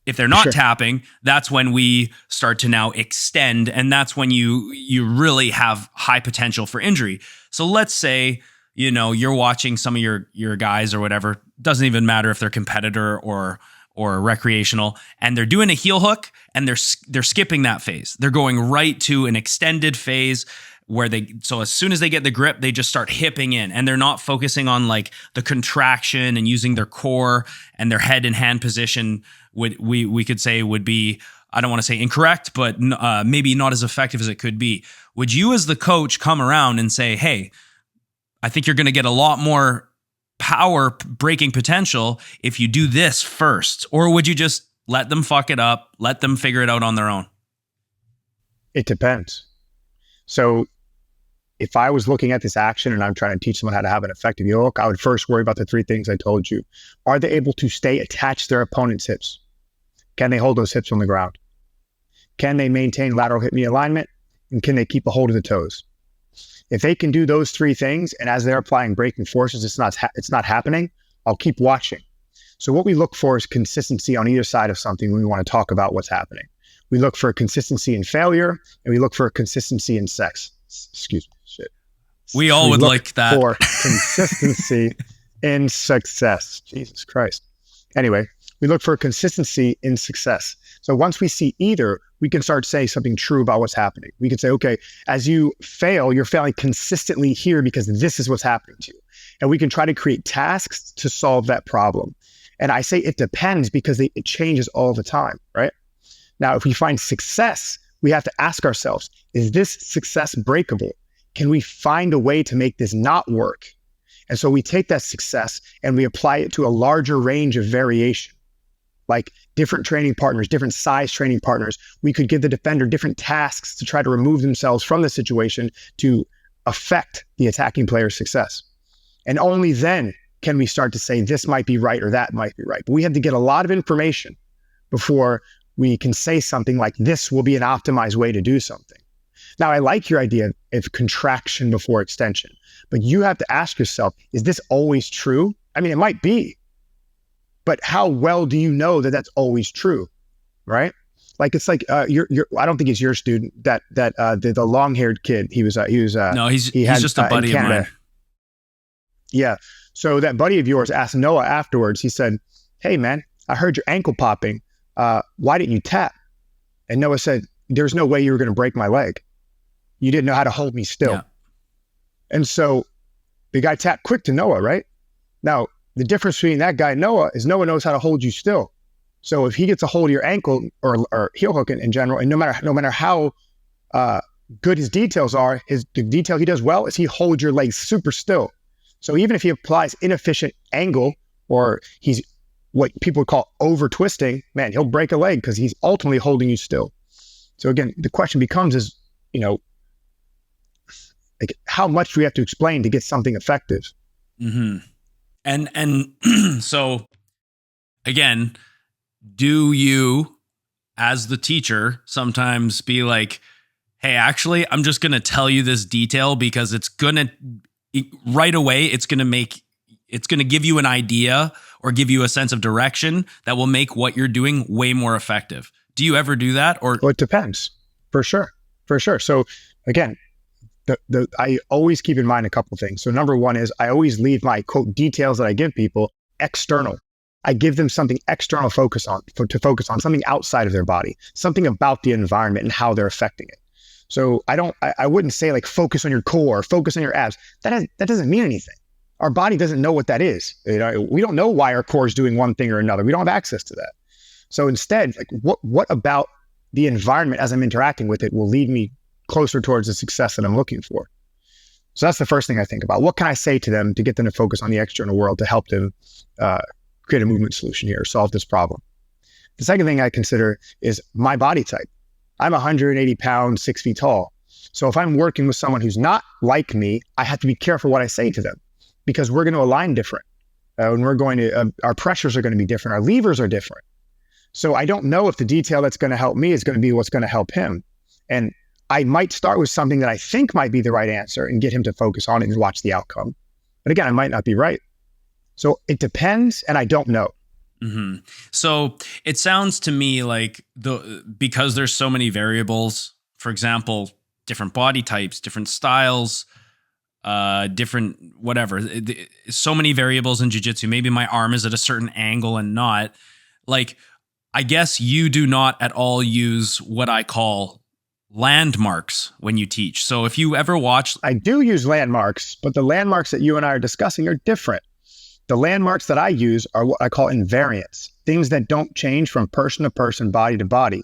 if they're not tapping, that's when we start to now extend, and that's when you really have high potential for injury. So let's say, you're watching some of your guys or whatever, doesn't even matter if they're competitor or recreational, and they're doing a heel hook and they're skipping that phase. They're going right to an extended phase where so as soon as they get the grip, they just start hipping in, and they're not focusing on like the contraction and using their core, and their head and hand position we could say would be, I don't want to say incorrect, but maybe not as effective as it could be. Would you as the coach come around and say, hey, I think you're going to get a lot more power braking potential if you do this first? Or would you just let them fuck it up, let them figure it out on their own? It depends. So if I was looking at this action and I'm trying to teach someone how to have an effective heel hook, I would first worry about the three things I told you. Are they able to stay attached to their opponent's hips? Can they hold those hips on the ground? Can they maintain lateral hip knee alignment? And can they keep a hold of the toes? If they can do those three things, and as they're applying braking forces, it's not happening, I'll keep watching. So what we look for is consistency on either side of something when we want to talk about what's happening. We look for consistency in failure, and we look for consistency in sex. Excuse me, shit. We all would like that. For consistency in success. Jesus Christ. Anyway, we look for consistency in success. So once we see either, we can start saying something true about what's happening. We can say, okay, as you fail, you're failing consistently here because this is what's happening to you. And we can try to create tasks to solve that problem. And I say it depends because it changes all the time, right? Now, if we find success, we have to ask ourselves, is this success breakable? can we find a way to make this not work? And so we take that success and we apply it to a larger range of variation, like different training partners, different size training partners. We could give the defender different tasks to try to remove themselves from the situation to affect the attacking player's success. And only then can we start to say this might be right or that might be right. But we have to get a lot of information before we can say something like this will be an optimized way to do something. Now, I like your idea of contraction before extension, but you have to ask yourself, is this always true? I mean, it might be, but how well do you know that that's always true, right? Like, it's like, I don't think he's your student, the long-haired kid. No, he's just a buddy of mine. Yeah. So that buddy of yours asked Noah afterwards, he said, hey man, I heard your ankle popping. Why didn't you tap? And Noah said, there's no way you were going to break my leg. You didn't know how to hold me still. Yeah. And so the guy tapped quick to Noah, right? Now, the difference between that guy and Noah is Noah knows how to hold you still. So if he gets a hold of your ankle or heel hook in general, and no matter how good his details are, the detail he does well is he holds your legs super still. So even if he applies inefficient angle or he's what people would call over twisting, man, he'll break a leg because he's ultimately holding you still. So again, the question becomes is, like, how much do we have to explain to get something effective? Mm-hmm. And so again, do you, as the teacher, sometimes be like, hey, actually, I'm just going to tell you this detail because it's going to, right away, it's going to give you an idea or give you a sense of direction that will make what you're doing way more effective. Do you ever do that? Or well, it depends, for sure. So again, I always keep in mind a couple things. So number one is I always leave my quote details that I give people external. I give them something external to focus on something outside of their body, something about the environment and how they're affecting it. So I wouldn't say like focus on your core, focus on your abs. That doesn't mean anything. Our body doesn't know what that is. We don't know why our core is doing one thing or another. We don't have access to that. So instead, like what about the environment as I'm interacting with it will lead me closer towards the success that I'm looking for? So that's the first thing I think about. What can I say to them to get them to focus on the external world to help them create a movement solution here, solve this problem? The second thing I consider is my body type. I'm 180 pounds, 6 feet tall. So if I'm working with someone who's not like me, I have to be careful what I say to them because we're going to align different. And our pressures are going to be different. Our levers are different. So I don't know if the detail that's going to help me is going to be what's going to help him. And I might start with something that I think might be the right answer and get him to focus on it and watch the outcome. But again, I might not be right. So it depends, and I don't know. Mm-hmm. So it sounds to me like because there's so many variables, for example, different body types, different styles, different whatever, so many variables in jiu-jitsu. Maybe my arm is at a certain angle and not. Like, I guess you do not at all use what I call landmarks when you teach. So if you ever watch... I do use landmarks, but the landmarks that you and I are discussing are different. The landmarks that I use are what I call invariants, things that don't change from person to person, body to body.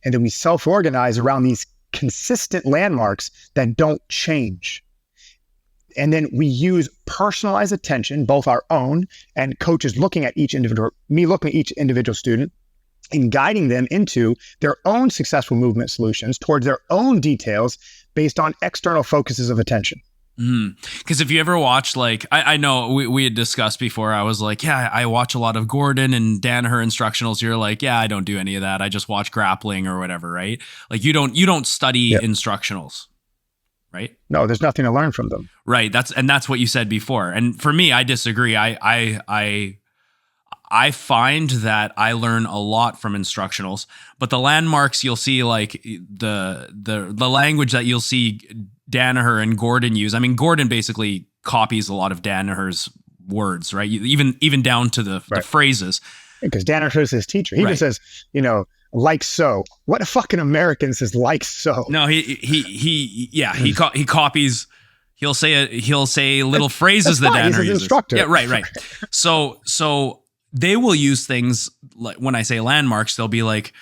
And then we self-organize around these consistent landmarks that don't change. And then we use personalized attention, both our own and coaches looking at each individual, me looking at each individual student and guiding them into their own successful movement solutions towards their own details based on external focuses of attention. Because if you ever watch, like, I know we had discussed before, I was like, yeah, I watch a lot of Gordon and Danaher instructionals. You're like, yeah, I don't do any of that. I just watch grappling or whatever, right? Like you don't study instructionals, right? No, there's nothing to learn from them. Right. That's what you said before. And for me, I disagree. I find that I learn a lot from instructionals, but the landmarks you'll see, like the language that you'll see Danaher and Gordon use. I mean, Gordon basically copies a lot of Danaher's words, right? Even down to the phrases. Because Danaher is his teacher. He just says, like so. What a fucking American says like so? No, he copies. He'll say little phrases that Danaher uses. He's an instructor. Yeah, right. So they will use things like when I say landmarks, they'll be like,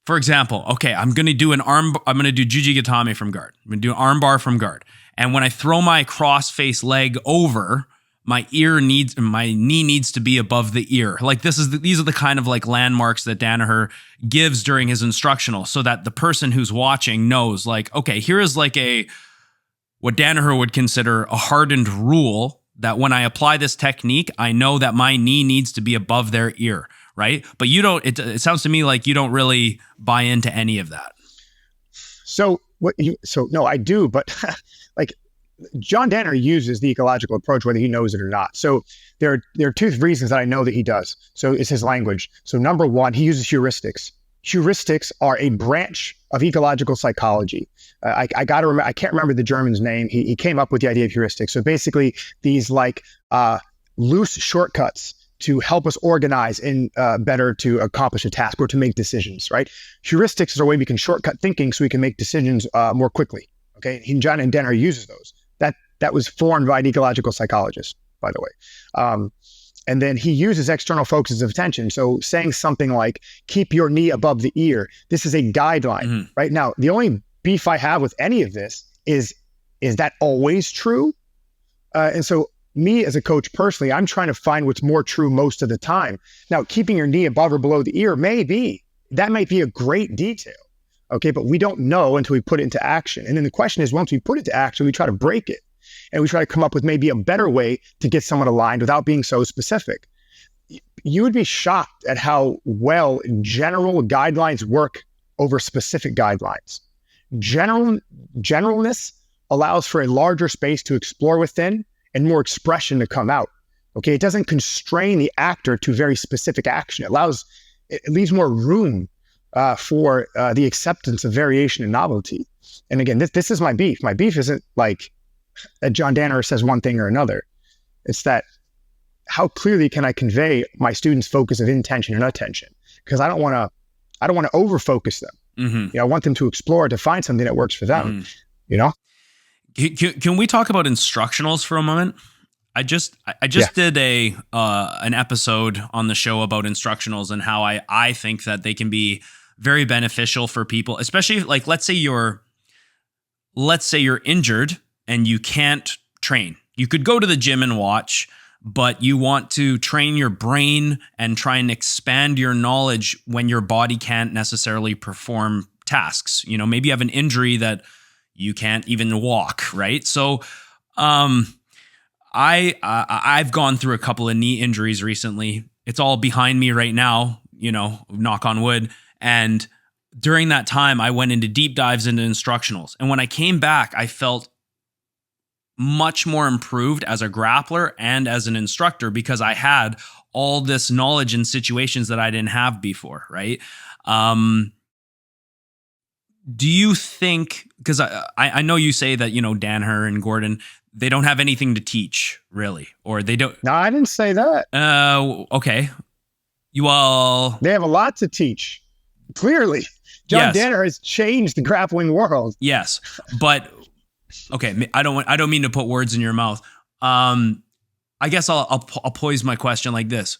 for example, okay, I'm going to do Jujigatame from guard. I'm going to do an arm bar from guard. And when I throw my cross-face leg over, my knee needs to be above the ear. Like these are the kind of like landmarks that Danaher gives during his instructional, so that the person who's watching knows, like, okay, here is like what Danaher would consider a hardened rule, that when I apply this technique, I know that my knee needs to be above their ear, right? But you don't, it sounds to me like you don't really buy into any of that. So no, I do, but like John Danaher uses the ecological approach whether he knows it or not. So there are two reasons that I know that he does. So it's his language. So number one, he uses heuristics. Heuristics are a branch of ecological psychology. I can't remember the German's name. He came up with the idea of heuristics. So basically these like loose shortcuts to help us organize and better to accomplish a task or to make decisions, right? Heuristics is a way we can shortcut thinking so we can make decisions more quickly. Okay, John and Danaher uses those. That was formed by an ecological psychologist, by the way. And then he uses external focuses of attention. So saying something like, keep your knee above the ear, this is a guideline. Right now, the only beef I have with any of this is that always true? And so me as a coach personally, I'm trying to find what's more true most of the time. Now, keeping your knee above or below the ear that might be a great detail. Okay, but we don't know until we put it into action. And then the question is, once we put it to action, we try to break it. And we try to come up with maybe a better way to get someone aligned without being so specific. You would be shocked at how well general guidelines work over specific guidelines. Generalness allows for a larger space to explore within and more expression to come out. Okay, it doesn't constrain the actor to very specific action. It leaves more room for the acceptance of variation and novelty. And again, this is my beef. My beef isn't like that John Danaher says one thing or another. It's that how clearly can I convey my students' focus of intention and attention? Because I don't want to over-focus them. You know, I want them to explore, to find something that works for them. You know. Can we talk about instructionals for a moment? I just did an episode on the show about instructionals and how I think that they can be very beneficial for people, especially like let's say you're injured and you can't train. You could go to the gym and watch, but you want to train your brain and try and expand your knowledge when your body can't necessarily perform tasks. You know, maybe you have an injury that you can't even walk, right? So I've gone through a couple of knee injuries recently. It's all behind me right now, you know, knock on wood. And during that time, I went into deep dives into instructionals. And when I came back, I felt much more improved as a grappler and as an instructor because I had all this knowledge in situations that I didn't have before, right? Do you think, because I know you say that, you know, Danaher and Gordon, they don't have anything to teach, really, or they don't. No, I didn't say that. Okay. You all. They have a lot to teach. Clearly, John Danaher has changed the grappling world. Yes, but okay, I don't mean to put words in your mouth. I guess I'll pose my question like this: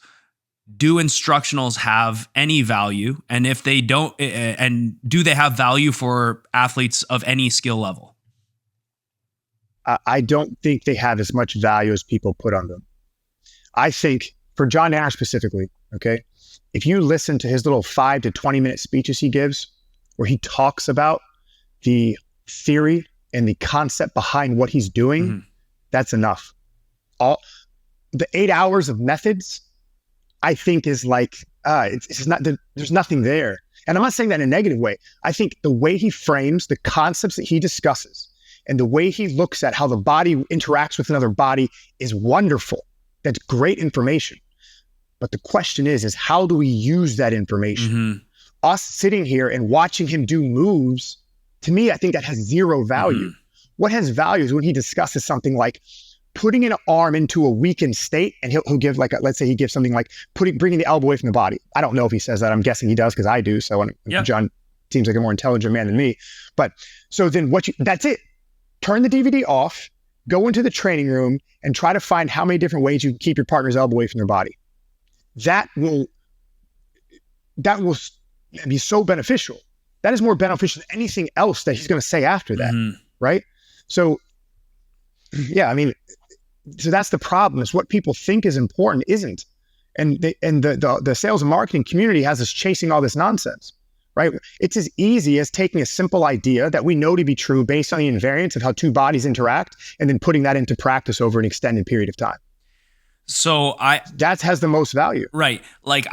do instructionals have any value? And if they don't, and do they have value for athletes of any skill level? I don't think they have as much value as people put on them. I think for John Danaher specifically, okay, if you listen to his little 5 to 20 minute speeches he gives, where he talks about the theory and the concept behind what he's doing, that's enough. All the 8 hours of methods, I think is like, it's not, there's nothing there. And I'm not saying that in a negative way. I think the way he frames the concepts that he discusses and the way he looks at how the body interacts with another body is wonderful. That's great information. But the question is how do we use that information? Us sitting here and watching him do moves, to me, I think that has zero value. What has value is when he discusses something like putting an arm into a weakened state, and he'll give like, let's say he gives something like bringing the elbow away from the body. I don't know if he says that. I'm guessing he does because I do. So John seems like a more intelligent man than me. But so then that's it. Turn the DVD off, go into the training room and try to find how many different ways you can keep your partner's elbow away from their body. That will be so beneficial. That is more beneficial than anything else that he's going to say after that, right? So Yeah, I mean, so that's the problem. Is what people think is important isn't, and the sales and marketing community has us chasing all this nonsense, right? It's as easy as taking a simple idea that we know to be true based on the invariance of how two bodies interact, and then putting that into practice over an extended period of time. So that has the most value, right? Like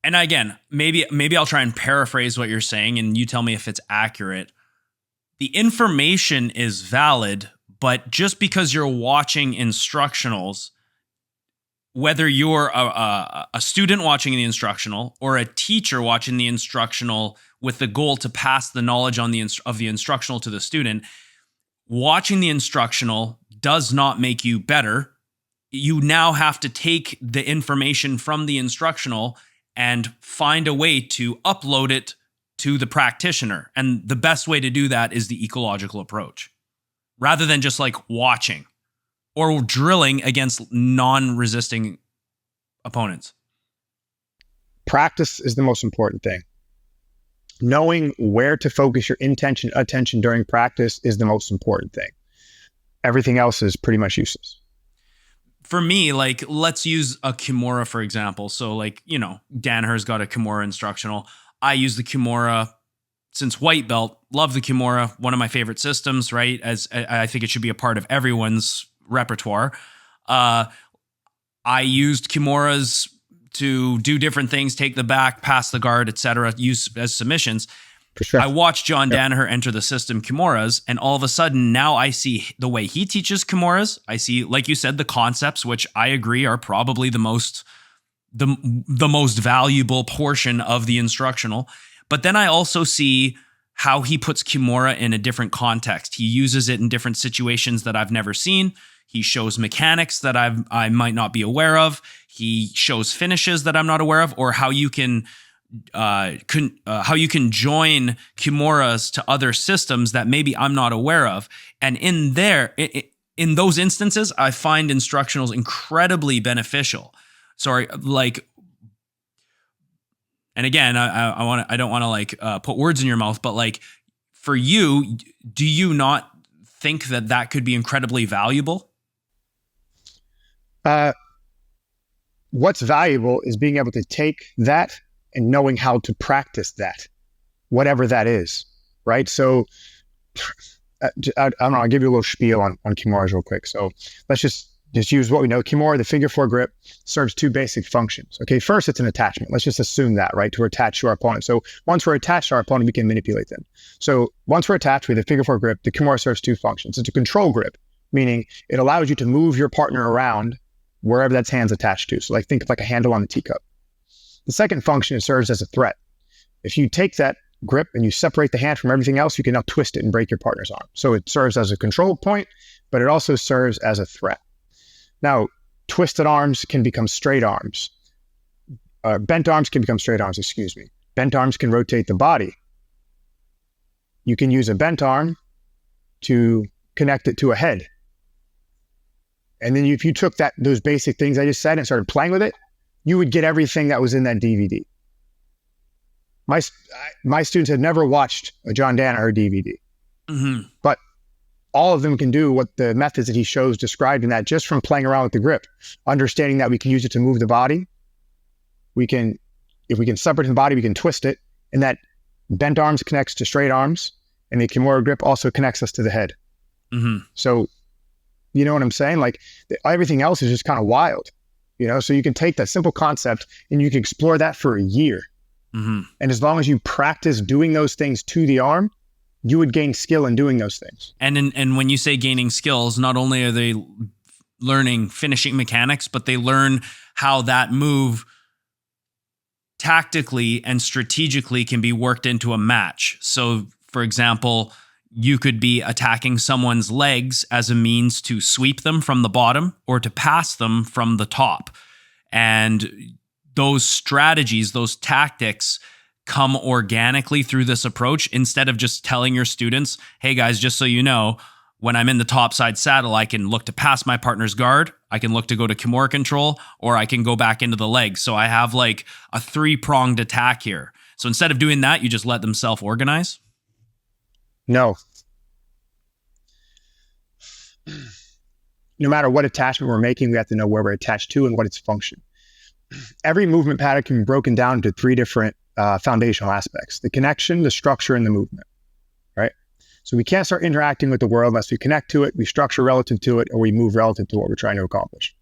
and again, maybe I'll try and paraphrase what you're saying, and you tell me if it's accurate. The information is valid, but just because you're watching instructionals, whether you're a student watching the instructional or a teacher watching the instructional with the goal to pass the knowledge of the instructional to the student, watching the instructional does not make you better. You now have to take the information from the instructional and find a way to upload it to the practitioner. And the best way to do that is the ecological approach, rather than just like watching or drilling against non-resisting opponents. Practice is the most important thing. Knowing where to focus your attention during practice is the most important thing. Everything else is pretty much useless. For me, like, let's use a Kimura, for example. So like, Danaher's got a Kimura instructional. I use the Kimura since white belt. Love the Kimura, one of my favorite systems, right? As I think it should be a part of everyone's repertoire. I used Kimuras to do different things, take the back, pass the guard, etc., use as submissions. For sure. I watched John Danaher enter the system Kimuras, and all of a sudden now I see the way he teaches Kimuras. I see, like you said, the concepts, which I agree are probably the most valuable portion of the instructional. But then I also see how he puts Kimura in a different context. He uses it in different situations that I've never seen. He shows mechanics that I might not be aware of. He shows finishes that I'm not aware of, or how you can join Kimuras to other systems that maybe I'm not aware of. And in those instances, I find instructionals incredibly beneficial. Sorry, like, and again, I don't want to like put words in your mouth, but like, for you, do you not think that could be incredibly valuable? What's valuable is being able to take that and knowing how to practice that, whatever that is, right? So I don't know, I'll give you a little spiel on Kimuras real quick. So let's just use what we know. Kimura, the figure 4 grip, serves two basic functions. Okay, first it's an attachment. Let's just assume that, right? To attach to our opponent. So once we're attached to our opponent, we can manipulate them. So once we're attached with a figure 4 grip, the Kimura serves two functions. It's a control grip, meaning it allows you to move your partner around wherever that hand's attached to. So like think of like a handle on a teacup. The second function, it serves as a threat. If you take that grip and you separate the hand from everything else, you can now twist it and break your partner's arm. So it serves as a control point, but it also serves as a threat. Now, twisted arms can become straight arms. Bent arms can become straight arms, excuse me. Bent arms can rotate the body. You can use a bent arm to connect it to a head. And then if you took those basic things I just said and started playing with it, you would get everything that was in that DVD. My students had never watched a John Danaher DVD, but all of them can do what the methods that he shows described in that just from playing around with the grip, understanding that we can use it to move the body. If we can separate the body, we can twist it, and that bent arms connects to straight arms, and the Kimura grip also connects us to the head. So, you know what I'm saying? Like everything else is just kind of wild, so you can take that simple concept and you can explore that for a year. And as long as you practice doing those things to the arm, you would gain skill in doing those things. And when you say gaining skills, not only are they learning finishing mechanics, but they learn how that move tactically and strategically can be worked into a match. So, for example, you could be attacking someone's legs as a means to sweep them from the bottom or to pass them from the top. And those strategies, those tactics come organically through this approach instead of just telling your students, hey guys, just so you know, when I'm in the top side saddle, I can look to pass my partner's guard, I can look to go to Kimura control, or I can go back into the legs. So I have like a 3-pronged attack here. So instead of doing that, you just let them self-organize? No. no matter what attachment we're making, we have to know where we're attached to and what its function. Every movement pattern can be broken down into three different foundational aspects: the connection, the structure, and the movement, right? So we can't start interacting with the world unless we connect to it, we structure relative to it, or we move relative to what we're trying to accomplish.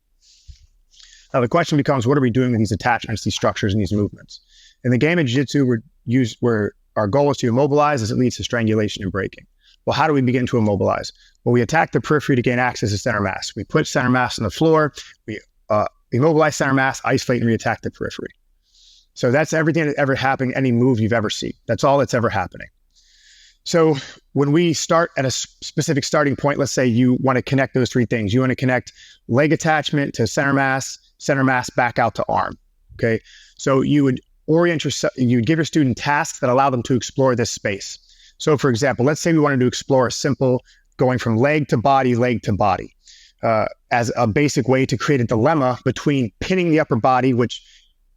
Now the question becomes, what are we doing with these attachments, these structures, and these movements? In the game of Jiu Jitsu, where our goal is to immobilize as it leads to strangulation and breaking. Well, how do we begin to immobilize? Well, we attack the periphery to gain access to center mass. We put center mass on the floor, we immobilize center mass, isolate, and re-attack the periphery. So that's everything that's ever happening, any move you've ever seen. That's all that's ever happening. So when we start at a specific starting point, let's say you want to connect those three things. You want to connect leg attachment to center mass back out to arm, okay? So you would orient yourself, you would give your student tasks that allow them to explore this space. So for example, let's say we wanted to explore a simple going from leg to body, as a basic way to create a dilemma between pinning the upper body, which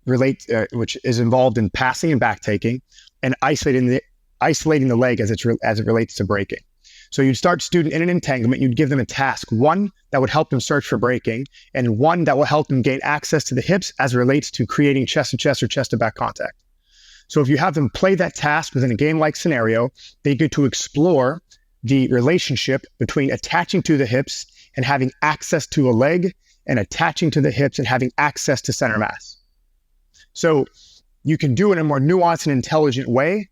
is involved in passing and back taking, and isolating the leg as it relates to breaking. So you'd start student in an entanglement, you'd give them a task, one that would help them search for breaking, and one that will help them gain access to the hips as it relates to creating chest to chest or chest to back contact. So if you have them play that task within a game-like scenario, they get to explore the relationship between attaching to the hips and having access to a leg, and attaching to the hips and having access to center mass. So you can do it in a more nuanced and intelligent way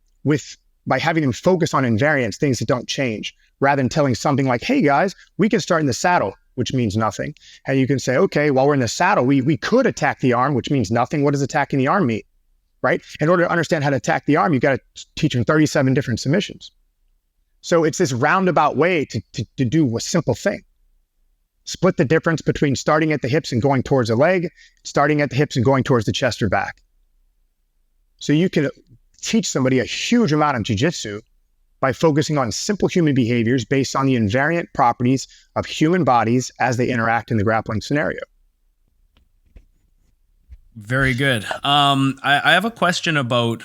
by having them focus on invariants, things that don't change, rather than telling something like, hey guys, we can start in the saddle, which means nothing. And you can say, okay, while we're in the saddle, we could attack the arm, which means nothing. What does attacking the arm mean, right? In order to understand how to attack the arm, you've got to teach them 37 different submissions. So it's this roundabout way to do a simple thing. Split the difference between starting at the hips and going towards the leg, starting at the hips and going towards the chest or back. So you can teach somebody a huge amount of jiu-jitsu by focusing on simple human behaviors based on the invariant properties of human bodies as they interact in the grappling scenario. Very good. I have a question about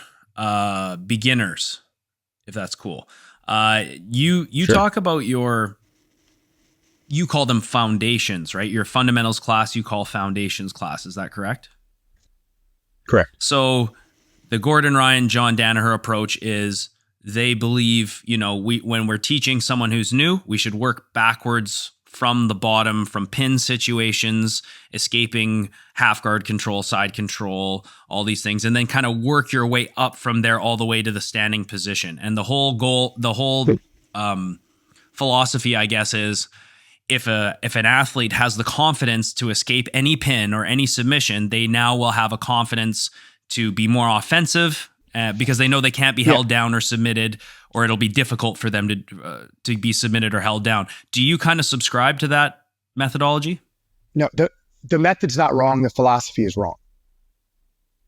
beginners, if that's cool. You Sure. talk about you call them foundations, right? Your fundamentals class, you call foundations class. Is that correct? Correct. So the Gordon Ryan, John Danaher approach is they believe, when we're teaching someone who's new, we should work backwards from the bottom, from pin situations, escaping half guard control, side control, all these things, and then kind of work your way up from there all the way to the standing position. And the whole goal, the whole philosophy, I guess, is if an athlete has the confidence to escape any pin or any submission, they now will have a confidence to be more offensive because they know they can't be held down or submitted, or it'll be difficult for them to be submitted or held down. Do you kind of subscribe to that methodology? No, the method's not wrong. The philosophy is wrong.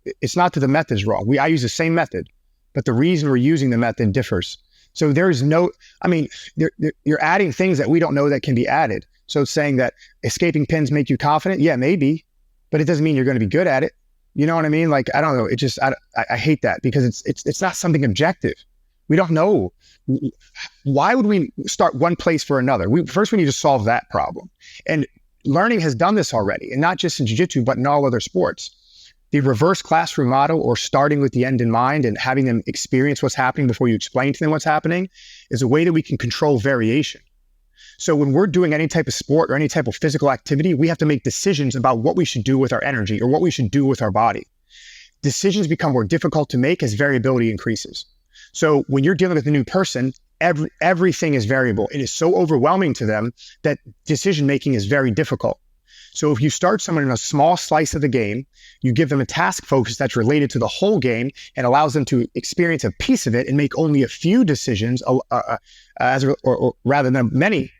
It's not that the method's wrong. I use the same method, but the reason we're using the method differs. So you're adding things that we don't know that can be added. So saying that escaping pins make you confident, yeah, maybe, but it doesn't mean you're going to be good at it. You know what I mean? Like, I don't know. It just, I hate that because it's not something objective. We don't know. Why would we start one place for another? First, we need to solve that problem. And learning has done this already, and not just in jiu-jitsu, but in all other sports. The reverse classroom model, or starting with the end in mind and having them experience what's happening before you explain to them what's happening, is a way that we can control variation. So when we're doing any type of sport or any type of physical activity, we have to make decisions about what we should do with our energy or what we should do with our body. Decisions become more difficult to make as variability increases. So when you're dealing with a new person, everything is variable. It is so overwhelming to them that decision-making is very difficult. So if you start someone in a small slice of the game, you give them a task focus that's related to the whole game and allows them to experience a piece of it and make only a few decisions rather than many,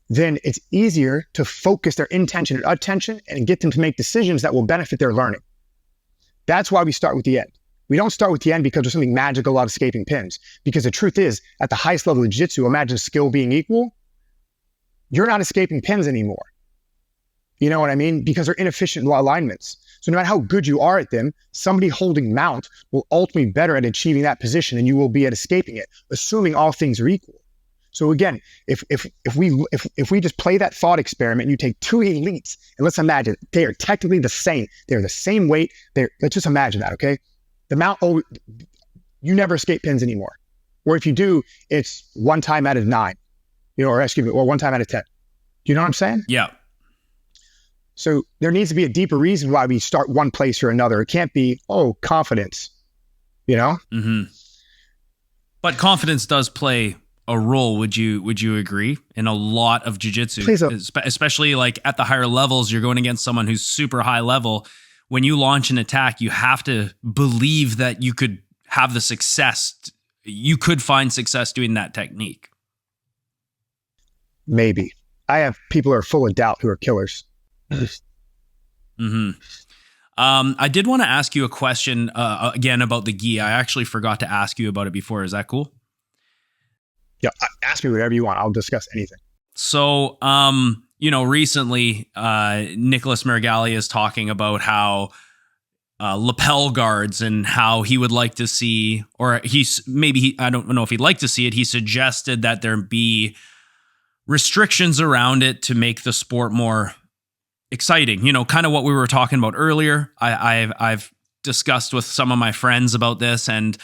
then it's easier to focus their intention and attention and get them to make decisions that will benefit their learning. That's why we start with the end. We don't start with the end because there's something magical about escaping pins. Because the truth is, at the highest level of jiu-jitsu, imagine skill being equal, you're not escaping pins anymore. You know what I mean? Because they're inefficient alignments. So no matter how good you are at them, somebody holding mount will ultimately be better at achieving that position than you will be at escaping it, assuming all things are equal. So again, if we just play that thought experiment, and you take two elites, and let's imagine they are technically the same. They're the same weight. Let's just imagine that, okay? You never escape pins anymore. Or if you do, it's 1 time out of 9, or 1 time out of 10. Do you know what I'm saying? Yeah. So there needs to be a deeper reason why we start one place or another. It can't be, confidence, Mm-hmm. But confidence does play a role. Would you agree? In a lot of jiu-jitsu, especially like at the higher levels, you're going against someone who's super high level. When you launch an attack, you have to believe that you could have the success. You could find success doing that technique. Maybe. I have people who are full of doubt who are killers. Mm-hmm. I did want to ask you a question again about the gi. I actually forgot to ask you about it before. Is that cool? Yeah, ask me whatever you want. I'll discuss anything. So, recently, Nicholas Margali is talking about how lapel guards and how he would like to see, or I don't know if he'd like to see it. He suggested that there be restrictions around it to make the sport more exciting. Kind of what we were talking about earlier. I've discussed with some of my friends about this, and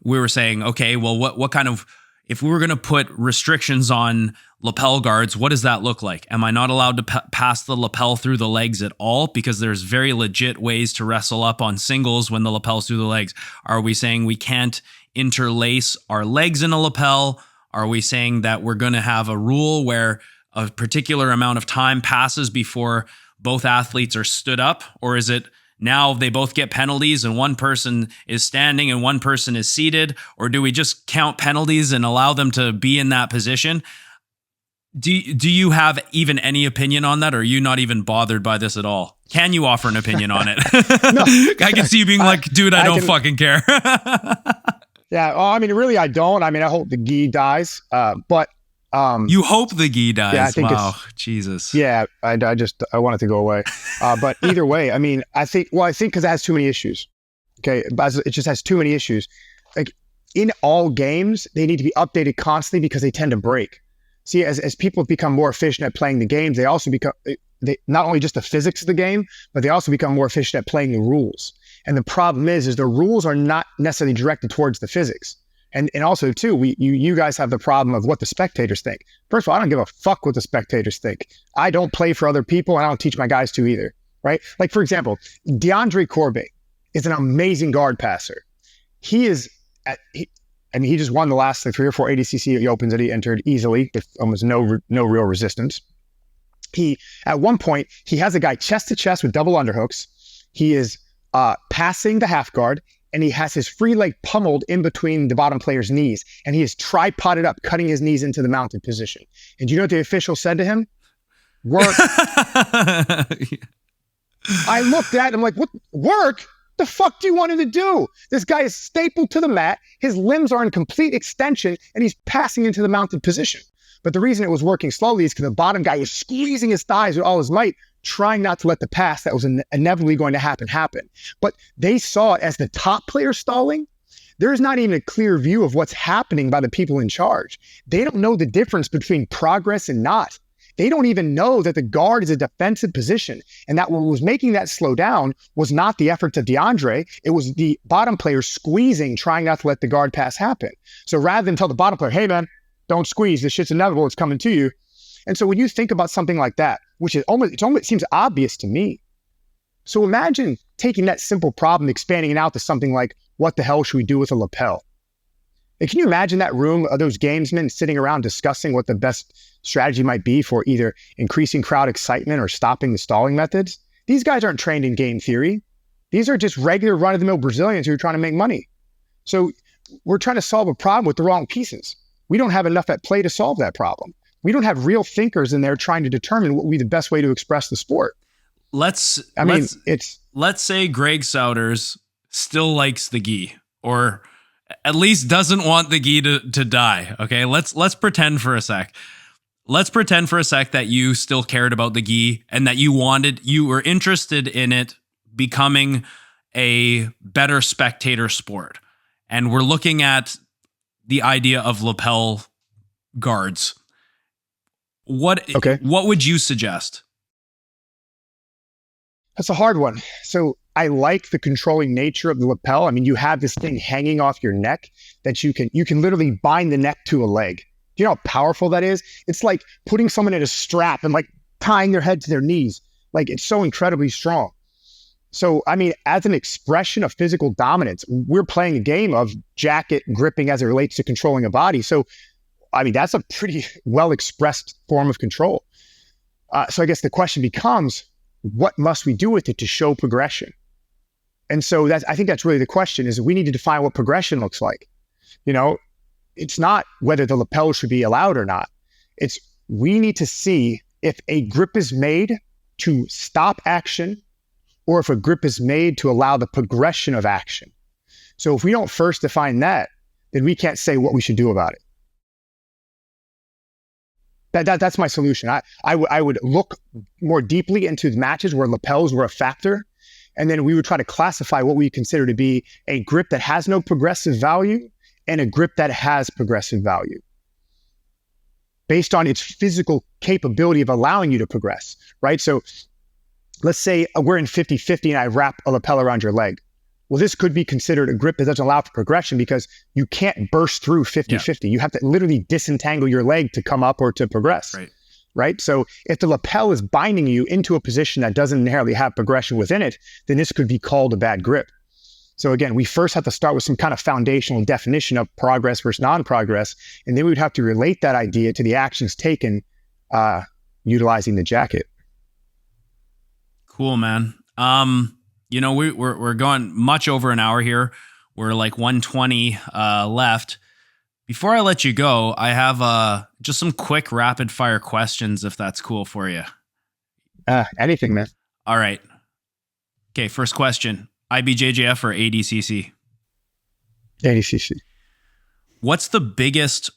we were saying, okay, well, what kind of, if we were going to put restrictions on lapel guards, what does that look like? Am I not allowed to pass the lapel through the legs at all? Because there's very legit ways to wrestle up on singles when the lapel's through the legs. Are we saying we can't interlace our legs in a lapel? Are we saying that we're going to have a rule where a particular amount of time passes before both athletes are stood up? Or is it now they both get penalties and one person is standing and one person is seated? Or do we just count penalties and allow them to be in that position? Do you have even any opinion on that? Or are you not even bothered by this at all? Can you offer an opinion on it? No. I can see you being like, dude, I don't fucking care. Yeah. Well, really, I don't. I hope the gi dies. But you hope the gi dies. Yeah, I think Jesus. Yeah, I want it to go away. But either way, I think because it has too many issues. Okay, it just has too many issues. Like in all games, they need to be updated constantly because they tend to break. See, as people become more efficient at playing the games, they also become not only just the physics of the game, but they also become more efficient at playing the rules. And the problem is the rules are not necessarily directed towards the physics. And also too, you guys have the problem of what the spectators think. First of all, I don't give a fuck what the spectators think. I don't play for other people, and I don't teach my guys to either. Right? Like for example, DeAndre Corbet is an amazing guard passer. He just won the last 3 or 4 ADCC Opens that he entered easily with almost no real resistance. At one point he has a guy chest to chest with double underhooks. He is passing the half guard, and he has his free leg pummeled in between the bottom player's knees, and he is tripoded up, cutting his knees into the mounted position. And do you know what the official said to him? Work. I looked at him like, what? Work? The fuck do you want him to do? This guy is stapled to the mat. His limbs are in complete extension, and he's passing into the mounted position. But the reason it was working slowly is because the bottom guy is squeezing his thighs with all his might, trying not to let the pass that was inevitably going to happen. But they saw it as the top player stalling. There's not even a clear view of what's happening by the people in charge. They don't know the difference between progress and not. They don't even know that the guard is a defensive position, and that what was making that slow down was not the efforts of DeAndre. It was the bottom player squeezing, trying not to let the guard pass happen. So rather than tell the bottom player, hey man, don't squeeze, this shit's inevitable, it's coming to you. And so when you think about something like that, which is it seems obvious to me. So imagine taking that simple problem, expanding it out to something like, what the hell should we do with a lapel? And can you imagine that room of those gamesmen sitting around discussing what the best strategy might be for either increasing crowd excitement or stopping the stalling methods? These guys aren't trained in game theory. These are just regular run-of-the-mill Brazilians who are trying to make money. So we're trying to solve a problem with the wrong pieces. We don't have enough at play to solve that problem. We don't have real thinkers in there trying to determine what would be the best way to express the sport. Let's say Greg Souders still likes the gi, or at least doesn't want the gi to die. Okay, let's pretend for a sec. Let's pretend for a sec that you still cared about the gi and that you were interested in it becoming a better spectator sport. And we're looking at the idea of lapel guards. Okay. What would you suggest? That's a hard one. So I like the controlling nature of the lapel. I mean, you have this thing hanging off your neck that you can literally bind the neck to a leg. Do you know how powerful that is? It's like putting someone in a strap and like tying their head to their knees. Like, it's so incredibly strong. So, I mean, as an expression of physical dominance, we're playing a game of jacket gripping as it relates to controlling a body. So, I mean, that's a pretty well expressed form of control. So I guess the question becomes, what must we do with it to show progression? And so I think that's really the question, is we need to define what progression looks like. You know, it's not whether the lapel should be allowed or not. It's we need to see if a grip is made to stop action or if a grip is made to allow the progression of action. So if we don't first define that, then we can't say what we should do about it. That's my solution. I would look more deeply into matches where lapels were a factor, and then we would try to classify what we consider to be a grip that has no progressive value and a grip that has progressive value based on its physical capability of allowing you to progress, right? So let's say we're in 50-50 and I wrap a lapel around your leg. Well, this could be considered a grip that doesn't allow for progression because you can't burst through 50-50. Yeah. You have to literally disentangle your leg to come up or to progress, right? So if the lapel is binding you into a position that doesn't inherently have progression within it, then this could be called a bad grip. So again, we first have to start with some kind of foundational definition of progress versus non-progress, and then we would have to relate that idea to the actions taken utilizing the jacket. Cool, man. You know, we're going much over an hour here. We're like 120 left. Before I let you go, I have just some quick rapid fire questions, if that's cool for you. Anything, man. All right. Okay, first question. IBJJF or ADCC? ADCC. What's the biggest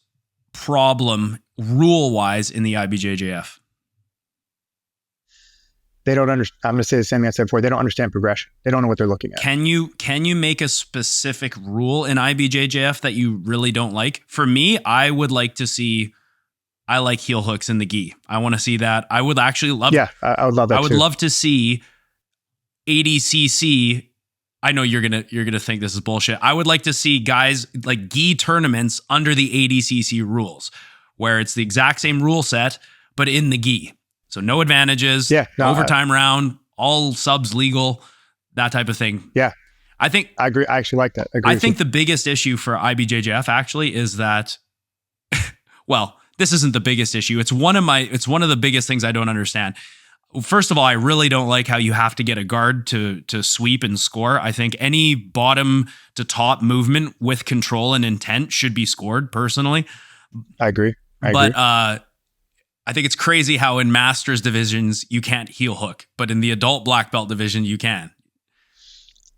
problem rule-wise in the IBJJF? They don't understand. I'm going to say the same thing I said before. They don't understand progression. They don't know what they're looking at. Can you make a specific rule in IBJJF that you really don't like? For me, I would like to see. I like heel hooks in the gi. I want to see that. I would actually love. Yeah, I would love that. I would love to see ADCC. I know you're gonna think this is bullshit. I would like to see guys like gi tournaments under the ADCC rules, where it's the exact same rule set but in the gi. So no advantages, overtime round, all subs legal, that type of thing. Yeah. I agree. I actually like that. I think the biggest issue for IBJJF actually is that, well, this isn't the biggest issue. It's one of the biggest things I don't understand. First of all, I really don't like how you have to get a guard to sweep and score. I think any bottom to top movement with control and intent should be scored, personally. I agree. But I think it's crazy how in masters divisions you can't heel hook, but in the adult black belt division you can.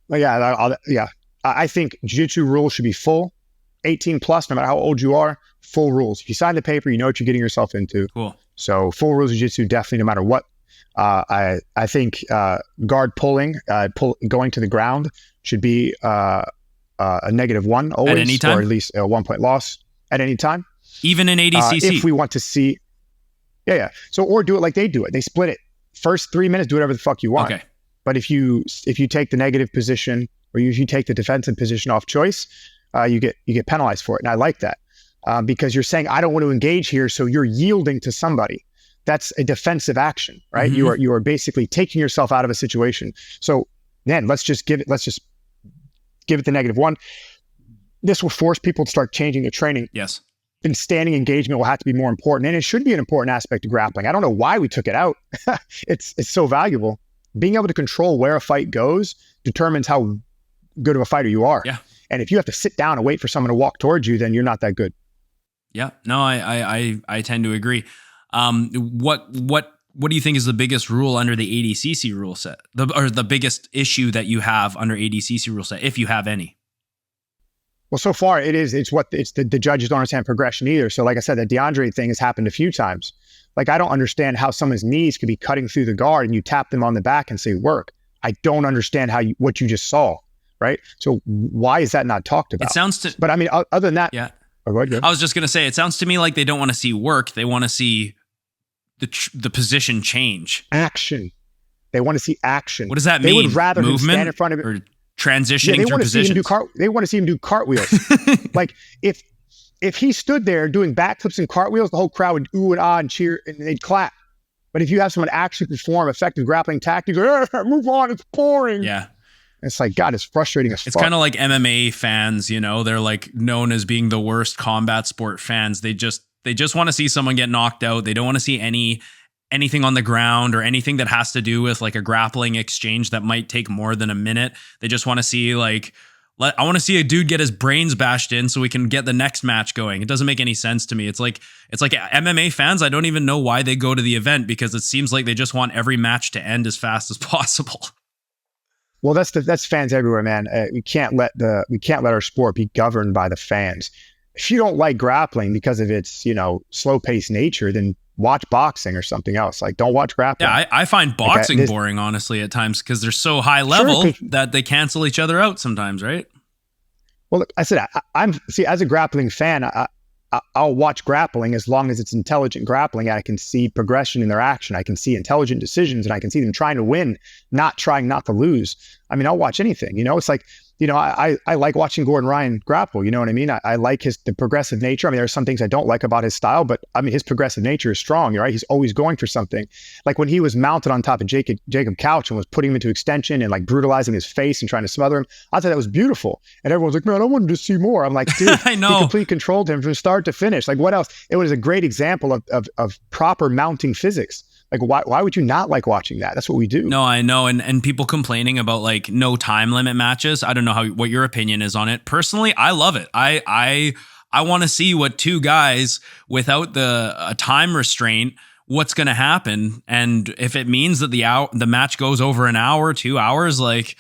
Well, yeah. I think jiu-jitsu rules should be full, 18 plus, no matter how old you are, full rules. If you sign the paper, you know what you're getting yourself into. Cool. So full rules of jiu-jitsu, definitely, no matter what. I think guard pulling, going to the ground should be a -1 always, at any time? Or at least a 1 point loss at any time. Even in ADCC. If we want to see, yeah. So, or do it like they do it. They split it. First 3 minutes, do whatever the fuck you want. Okay. But if you take the negative position or if you take the defensive position off choice, you get penalized for it. And I like that because you're saying, I don't want to engage here. So you're yielding to somebody. That's a defensive action, right? Mm-hmm. You are basically taking yourself out of a situation. So then let's just give it the -1. This will force people to start changing their training. Yes. And standing engagement will have to be more important. And it should be an important aspect of grappling. I don't know why we took it out. It's so valuable. Being able to control where a fight goes determines how good of a fighter you are. Yeah. And if you have to sit down and wait for someone to walk towards you, then you're not that good. Yeah. No, I tend to agree. What do you think is the biggest rule under the ADCC rule set? The biggest issue that you have under ADCC rule set, if you have any? Well, so far it's the judges don't understand progression either. So like I said, the DeAndre thing has happened a few times. Like, I don't understand how someone's knees could be cutting through the guard and you tap them on the back and say, work. I don't understand what you just saw, right? So why is that not talked about? It sounds to, but I mean, other than that, yeah. Oh, go ahead, go ahead. I was just going to say, it sounds to me like they don't want to see work. They want to see the position change. Action. They want to see action. What does that mean? They would rather him stand in front of it or transitioning they through want to positions. They want to see him do cartwheels. Like if he stood there doing backflips and cartwheels, the whole crowd would ooh and ah and cheer and they'd clap. But if you have someone actually perform effective grappling tactics, move on, it's boring. Yeah. It's like, God, it's frustrating as fuck. It's kind of like MMA fans, you know, they're like known as being the worst combat sport fans. They just want to see someone get knocked out. They don't want to see anything on the ground or anything that has to do with like a grappling exchange that might take more than a minute. They just want to see like, I want to see a dude get his brains bashed in so we can get the next match going. It doesn't make any sense to me. It's like MMA fans, I don't even know why they go to the event because it seems like they just want every match to end as fast as possible. Well, that's fans everywhere, man. We can't let our sport be governed by the fans. If you don't like grappling because of its, slow paced nature, then watch boxing or something else. Like, don't watch grappling. Yeah, I find boxing boring, honestly, at times because they're so high level that they cancel each other out sometimes, right? Well, look, I said, as a grappling fan, I'll watch grappling as long as it's intelligent grappling and I can see progression in their action. I can see intelligent decisions and I can see them trying to win, not trying not to lose. I mean, I'll watch anything, it's like, I like watching Gordon Ryan grapple, you know what I mean? I like the progressive nature. I mean, there are some things I don't like about his style, but I mean, his progressive nature is strong, right? He's always going for something. Like when he was mounted on top of Jacob Couch and was putting him into extension and like brutalizing his face and trying to smother him, I thought that was beautiful. And everyone's like, man, I wanted to see more. I'm like, dude, I know. He completely controlled him from start to finish. Like what else? It was a great example of proper mounting physics. Like, why would you not like watching that? That's what we do. No, I know. And people complaining about like no time limit matches. I don't know what your opinion is on it. Personally, I love it. I want to see what two guys without a time restraint, what's going to happen. And if it means that the match goes over an hour, 2 hours, like,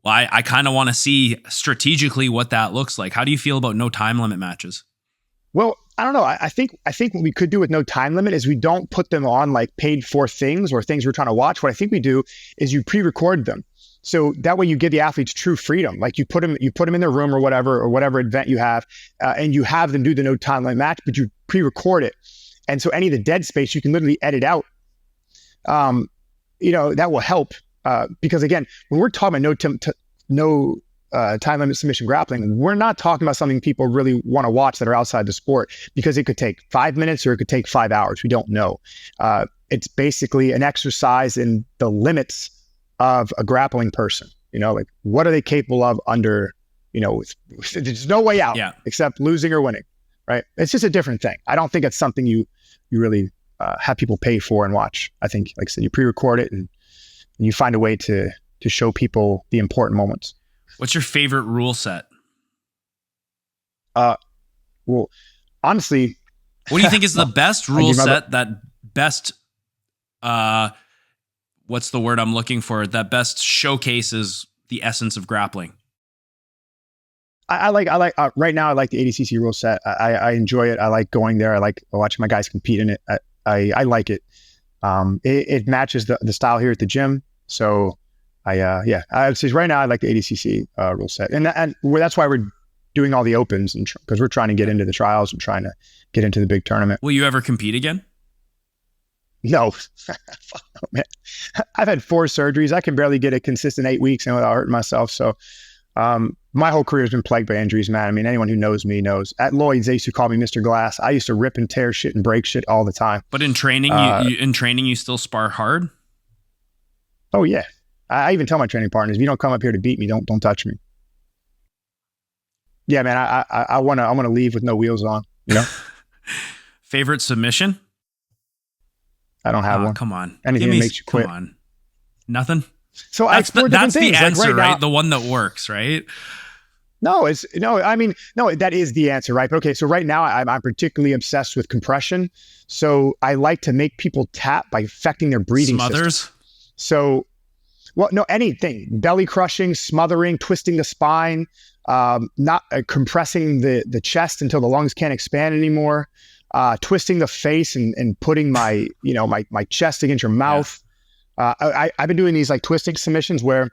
well, I kind of want to see strategically what that looks like. How do you feel about no time limit matches? Well, I don't know. I think what we could do with no time limit is we don't put them on like paid for things or things we're trying to watch. What I think we do is you pre-record them. So that way you give the athletes true freedom. Like you put them in their room or whatever event you have, and you have them do the no time limit match, but you pre-record it. And so any of the dead space you can literally edit out. That will help because again, when we're talking about no time limit submission grappling, we're not talking about something people really want to watch that are outside the sport because it could take 5 minutes or it could take 5 hours. We don't know. It's basically an exercise in the limits of a grappling person. Like what are they capable of under, there's no way out except losing or winning, right? It's just a different thing. I don't think it's something you really have people pay for and watch. I think, like I said, you pre-record it and you find a way to show people the important moments. What's your favorite rule set? Well, honestly, what do you think is the best rule set that best, what's the word I'm looking for? That best showcases the essence of grappling? I like right now, I like the ADCC rule set. I enjoy it. I like going there. I like watching my guys compete in it. I like it. It matches the style here at the gym. So I would say right now I like the ADCC rule set, and that's why we're doing all the opens, and because we're trying to get into the trials and trying to get into the big tournament. Will you ever compete again? No, man. I've had 4 surgeries. I can barely get a consistent 8 weeks and without hurting myself. So my whole career has been plagued by injuries, man. I mean, anyone who knows me knows. At Lloyd's, they used to call me Mr. Glass. I used to rip and tear shit and break shit all the time. But in training, you still spar hard? Oh yeah. I even tell my training partners, if you don't come up here to beat me, don't touch me. Yeah, man, I want to leave with no wheels on, Favorite submission? I don't have one. Come on. Anything that makes you quit. Come on. Nothing? So that's the answer, like right? Now, the one that works, right? No, that is the answer, right? But okay, so right now I'm particularly obsessed with compression. So I like to make people tap by affecting their breathing Smothers? system. So, well, no, anything. Belly crushing, smothering, twisting the spine, not compressing the chest until the lungs can't expand anymore, twisting the face and putting my chest against your mouth. I've been doing these like twisting submissions where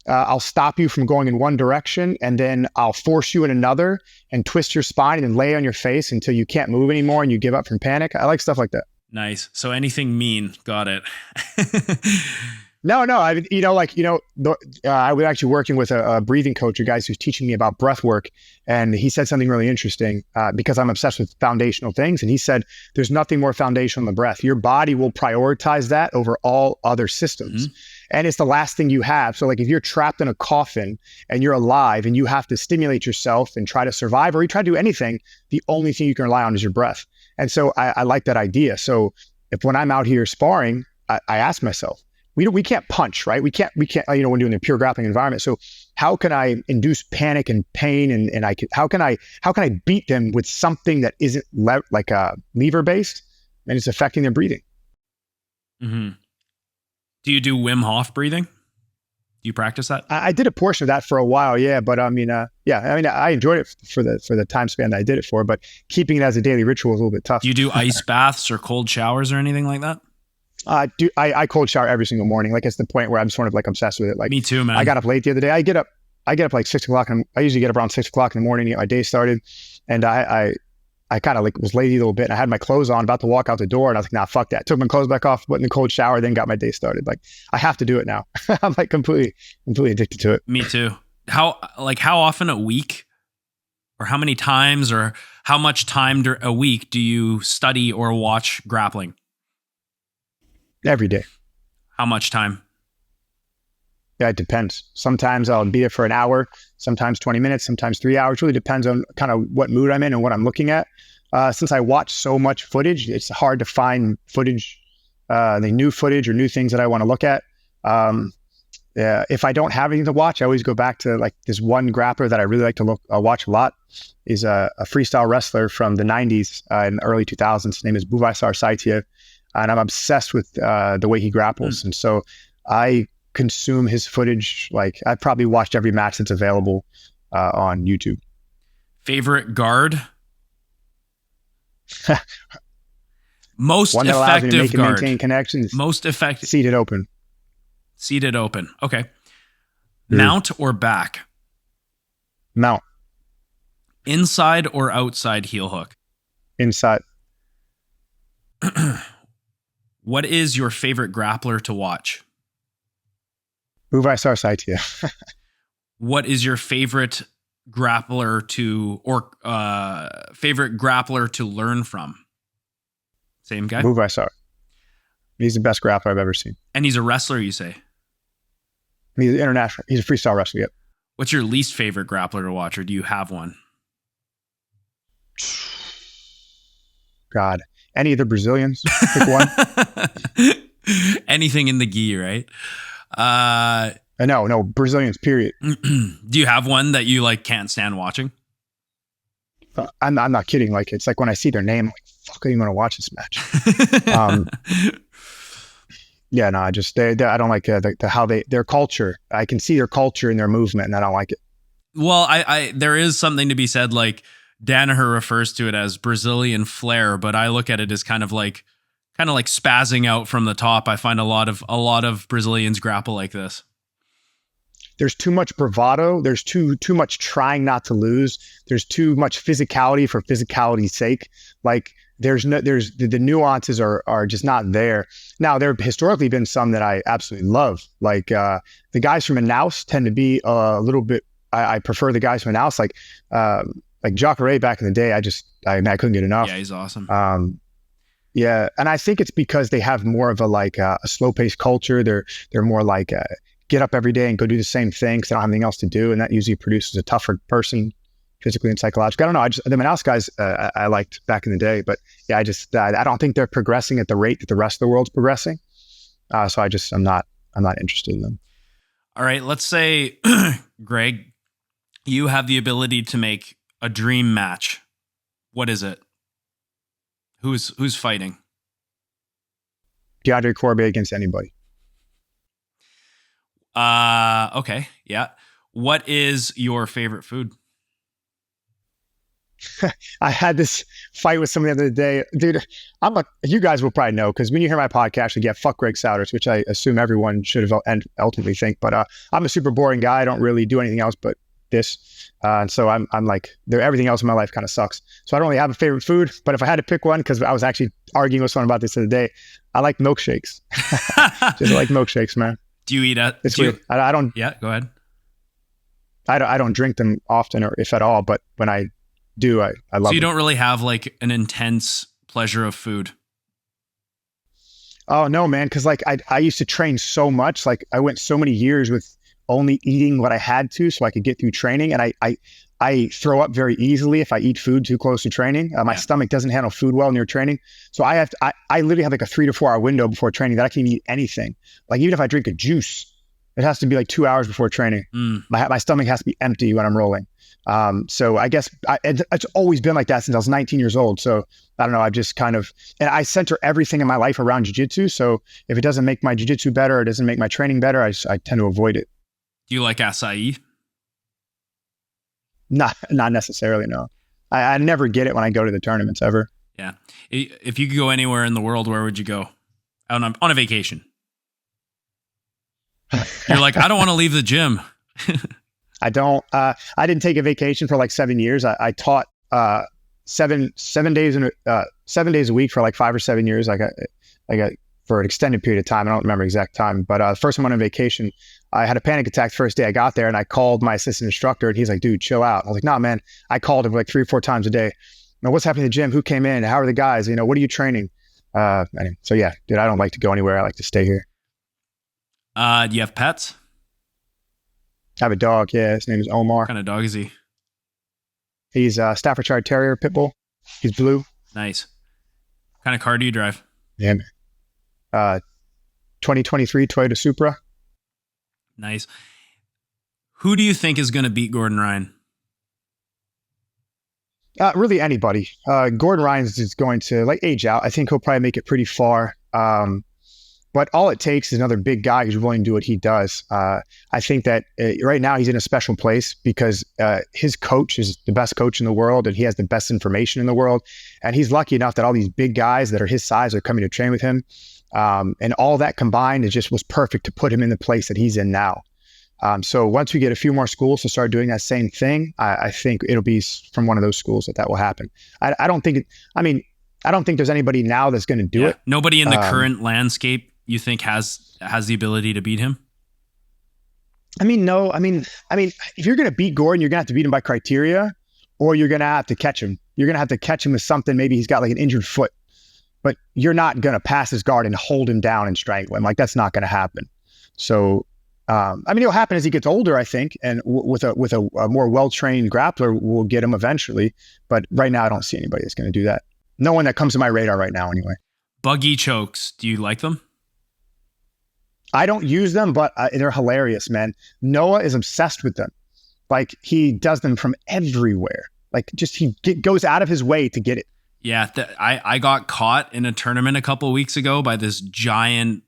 I'll stop you from going in one direction, and then I'll force you in another and twist your spine and then lay on your face until you can't move anymore and you give up from panic. I like stuff like that. Nice. So anything mean, got it. No, I was actually working with a breathing coach, a guy who's teaching me about breath work. And he said something really interesting because I'm obsessed with foundational things. And he said, there's nothing more foundational than the breath. Your body will prioritize that over all other systems. Mm-hmm. And it's the last thing you have. So like if you're trapped in a coffin and you're alive and you have to stimulate yourself and try to survive, or you try to do anything, the only thing you can rely on is your breath. And so I like that idea. So if when I'm out here sparring, I ask myself, we can't punch, right? We can't, when doing the pure grappling environment. So how can I induce panic and pain? And how can I beat them with something that isn't lever based and it's affecting their breathing? Mm-hmm. Do you do Wim Hof breathing? Do you practice that? I did a portion of that for a while. Yeah. But I enjoyed it for the time span that I did it for, but keeping it as a daily ritual is a little bit tough. Do you do ice baths or cold showers or anything like that? I cold shower every single morning. Like it's the point where I'm sort of like obsessed with it. Like me too, man. I got up late the other day. I get up like 6 o'clock. I usually get up around 6 o'clock in the morning to get my day started. And I kind of like was lazy a little bit. And I had my clothes on, about to walk out the door. And I was like, nah, fuck that. Took my clothes back off, went in the cold shower, then got my day started. Like I have to do it now. I'm like completely addicted to it. Me too. How often a week, or how many times, or how much time a week do you study or watch grappling? Every day. How much time? Yeah, it depends. Sometimes I'll be there for an hour, sometimes 20 minutes, sometimes 3 hours. Really depends on kind of what mood I'm in and what I'm looking at. Since I watch so much footage, it's hard to find footage, the new footage or new things that I want to look at. If I don't have anything to watch, I always go back to like this one grappler that I really like to watch a lot. Is a freestyle wrestler from the 90s and early 2000s. His name is Buvaisar Saitiev. And I'm obsessed with the way he grapples. And so I consume his footage. Like I've probably watched every match that's available on YouTube. Favorite guard? Most one that allows me to effective make and guard. maintain connections. Most effective. Seated open. Seated open. Okay. Mount or back? Mount. Inside or outside heel hook? Inside. What is your favorite grappler to watch? Buvaisar Saitiev. What is your favorite grappler to learn from? Same guy? Buvaisar. He's the best grappler I've ever seen. And he's a wrestler, you say? He's international. He's a freestyle wrestler, yep. What's your least favorite grappler to watch, or do you have one? God. Any of the Brazilians? Pick one. Anything in the gi, right? No, Brazilians, period. Do you have one that you like can't stand watching? I'm not kidding. Like it's like when I see their name, I'm like, fuck, I don't even want to watch this match. Yeah, no, I don't like how their culture. I can see their culture and their movement, and I don't like it. Well, I there is something to be said. Like Danaher refers to it as Brazilian flair, but I look at it as kind of like spazzing out from the top. I find a lot of Brazilians grapple like this. There's too much bravado. There's too much trying not to lose. There's too much physicality for physicality's sake. Like the nuances are just not there. Now there have historically been some that I absolutely love. Like the guys from Manaus tend to be a little bit. I prefer the guys from Manaus. Like Jacare back in the day, I couldn't get enough. Yeah, he's awesome. Yeah, and I think it's because they have more of a slow-paced culture. They're more like get up every day and go do the same thing because they don't have anything else to do, and that usually produces a tougher person, physically and psychologically. I don't know. The Manaus guys I liked back in the day, but yeah, I don't think they're progressing at the rate that the rest of the world's progressing. So I'm not interested in them. All right, let's say, Greg, you have the ability to make a dream match. What is it? Who's fighting? DeAndre Cormier against anybody. Okay, yeah. What is your favorite food? I had this fight with somebody the other day, dude. You guys will probably know because when you hear my podcast, you get fuck Greg Souders, which I assume everyone should have ultimately think. But I'm a super boring guy. I don't really do anything else but this, and so I'm like, everything else in my life kind of sucks. So I don't really have a favorite food. But if I had to pick one, because I was actually arguing with someone about this the other day, I like milkshakes. Just like milkshakes, man. Do you eat It's weird. I don't. Yeah, go ahead. I don't drink them often, or if at all. But when I do, I love. So you them. don't really have like an intense pleasure of food. Oh no, man. Cause like I used to train so much. Like I went so many years with only eating what I had to so I could get through training. And I throw up very easily if I eat food too close to training. My stomach doesn't handle food well near training. So I literally have like a 3 to 4 hour window before training that I can eat anything. Like even if I drink a juice, it has to be like 2 hours before training. My stomach has to be empty when I'm rolling. So I guess it's always been like that since I was 19 years old. So I don't know. I've just kind of, and I center everything in my life around jiu-jitsu. So if it doesn't make my jiu-jitsu better, or it doesn't make my training better, I tend to avoid it. Do you like acai? Not necessarily, no. I never get it when I go to the tournaments ever. Yeah. If you could go anywhere in the world, where would you go? On a vacation. You're like, I don't want to leave the gym. I don't. I didn't take a vacation for like 7 years. I taught 7 days a week for like 5 or 7 years. I got for an extended period of time. I don't remember exact time, but the first time I went on vacation, I had a panic attack the first day I got there, and I called my assistant instructor, and he's like, "Dude, chill out." I was like, "Nah, man." I called him like 3 or 4 times a day. Now, what's happening in the gym? Who came in? How are the guys? What are you training? Anyway, so yeah, dude, I don't like to go anywhere. I like to stay here. Do you have pets? I have a dog. Yeah, his name is Omar. What kind of dog is he? He's a Staffordshire Terrier pit bull. He's blue. Nice. What kind of car do you drive? Yeah, man. 2023 Toyota Supra. Nice. Who do you think is going to beat Gordon Ryan? Really anybody. Gordon Ryan's is going to age out. I think he'll probably make it pretty far. But all it takes is another big guy who's willing to do what he does. I think that right now he's in a special place because his coach is the best coach in the world, and he has the best information in the world. And he's lucky enough that all these big guys that are his size are coming to train with him. And all that combined, was perfect to put him in the place that he's in now. So once we get a few more schools to start doing that same thing, I think it'll be from one of those schools that will happen. I don't think there's anybody now that's going to do it. Nobody in the current landscape you think has the ability to beat him? No. If you're going to beat Gordon, you're going to have to beat him by criteria, or you're going to have to catch him. You're going to have to catch him with something. Maybe he's got like an injured foot, but you're not going to pass his guard and hold him down and strangle him. That's not going to happen. So, it'll happen as he gets older, I think, and with a more well-trained grappler, we'll get him eventually. But right now, I don't see anybody that's going to do that. No one that comes to my radar right now, anyway. Buggy chokes. Do you like them? I don't use them, but they're hilarious, man. Noah is obsessed with them. He does them from everywhere. He goes out of his way to get it. Yeah, I got caught in a tournament a couple of weeks ago by this giant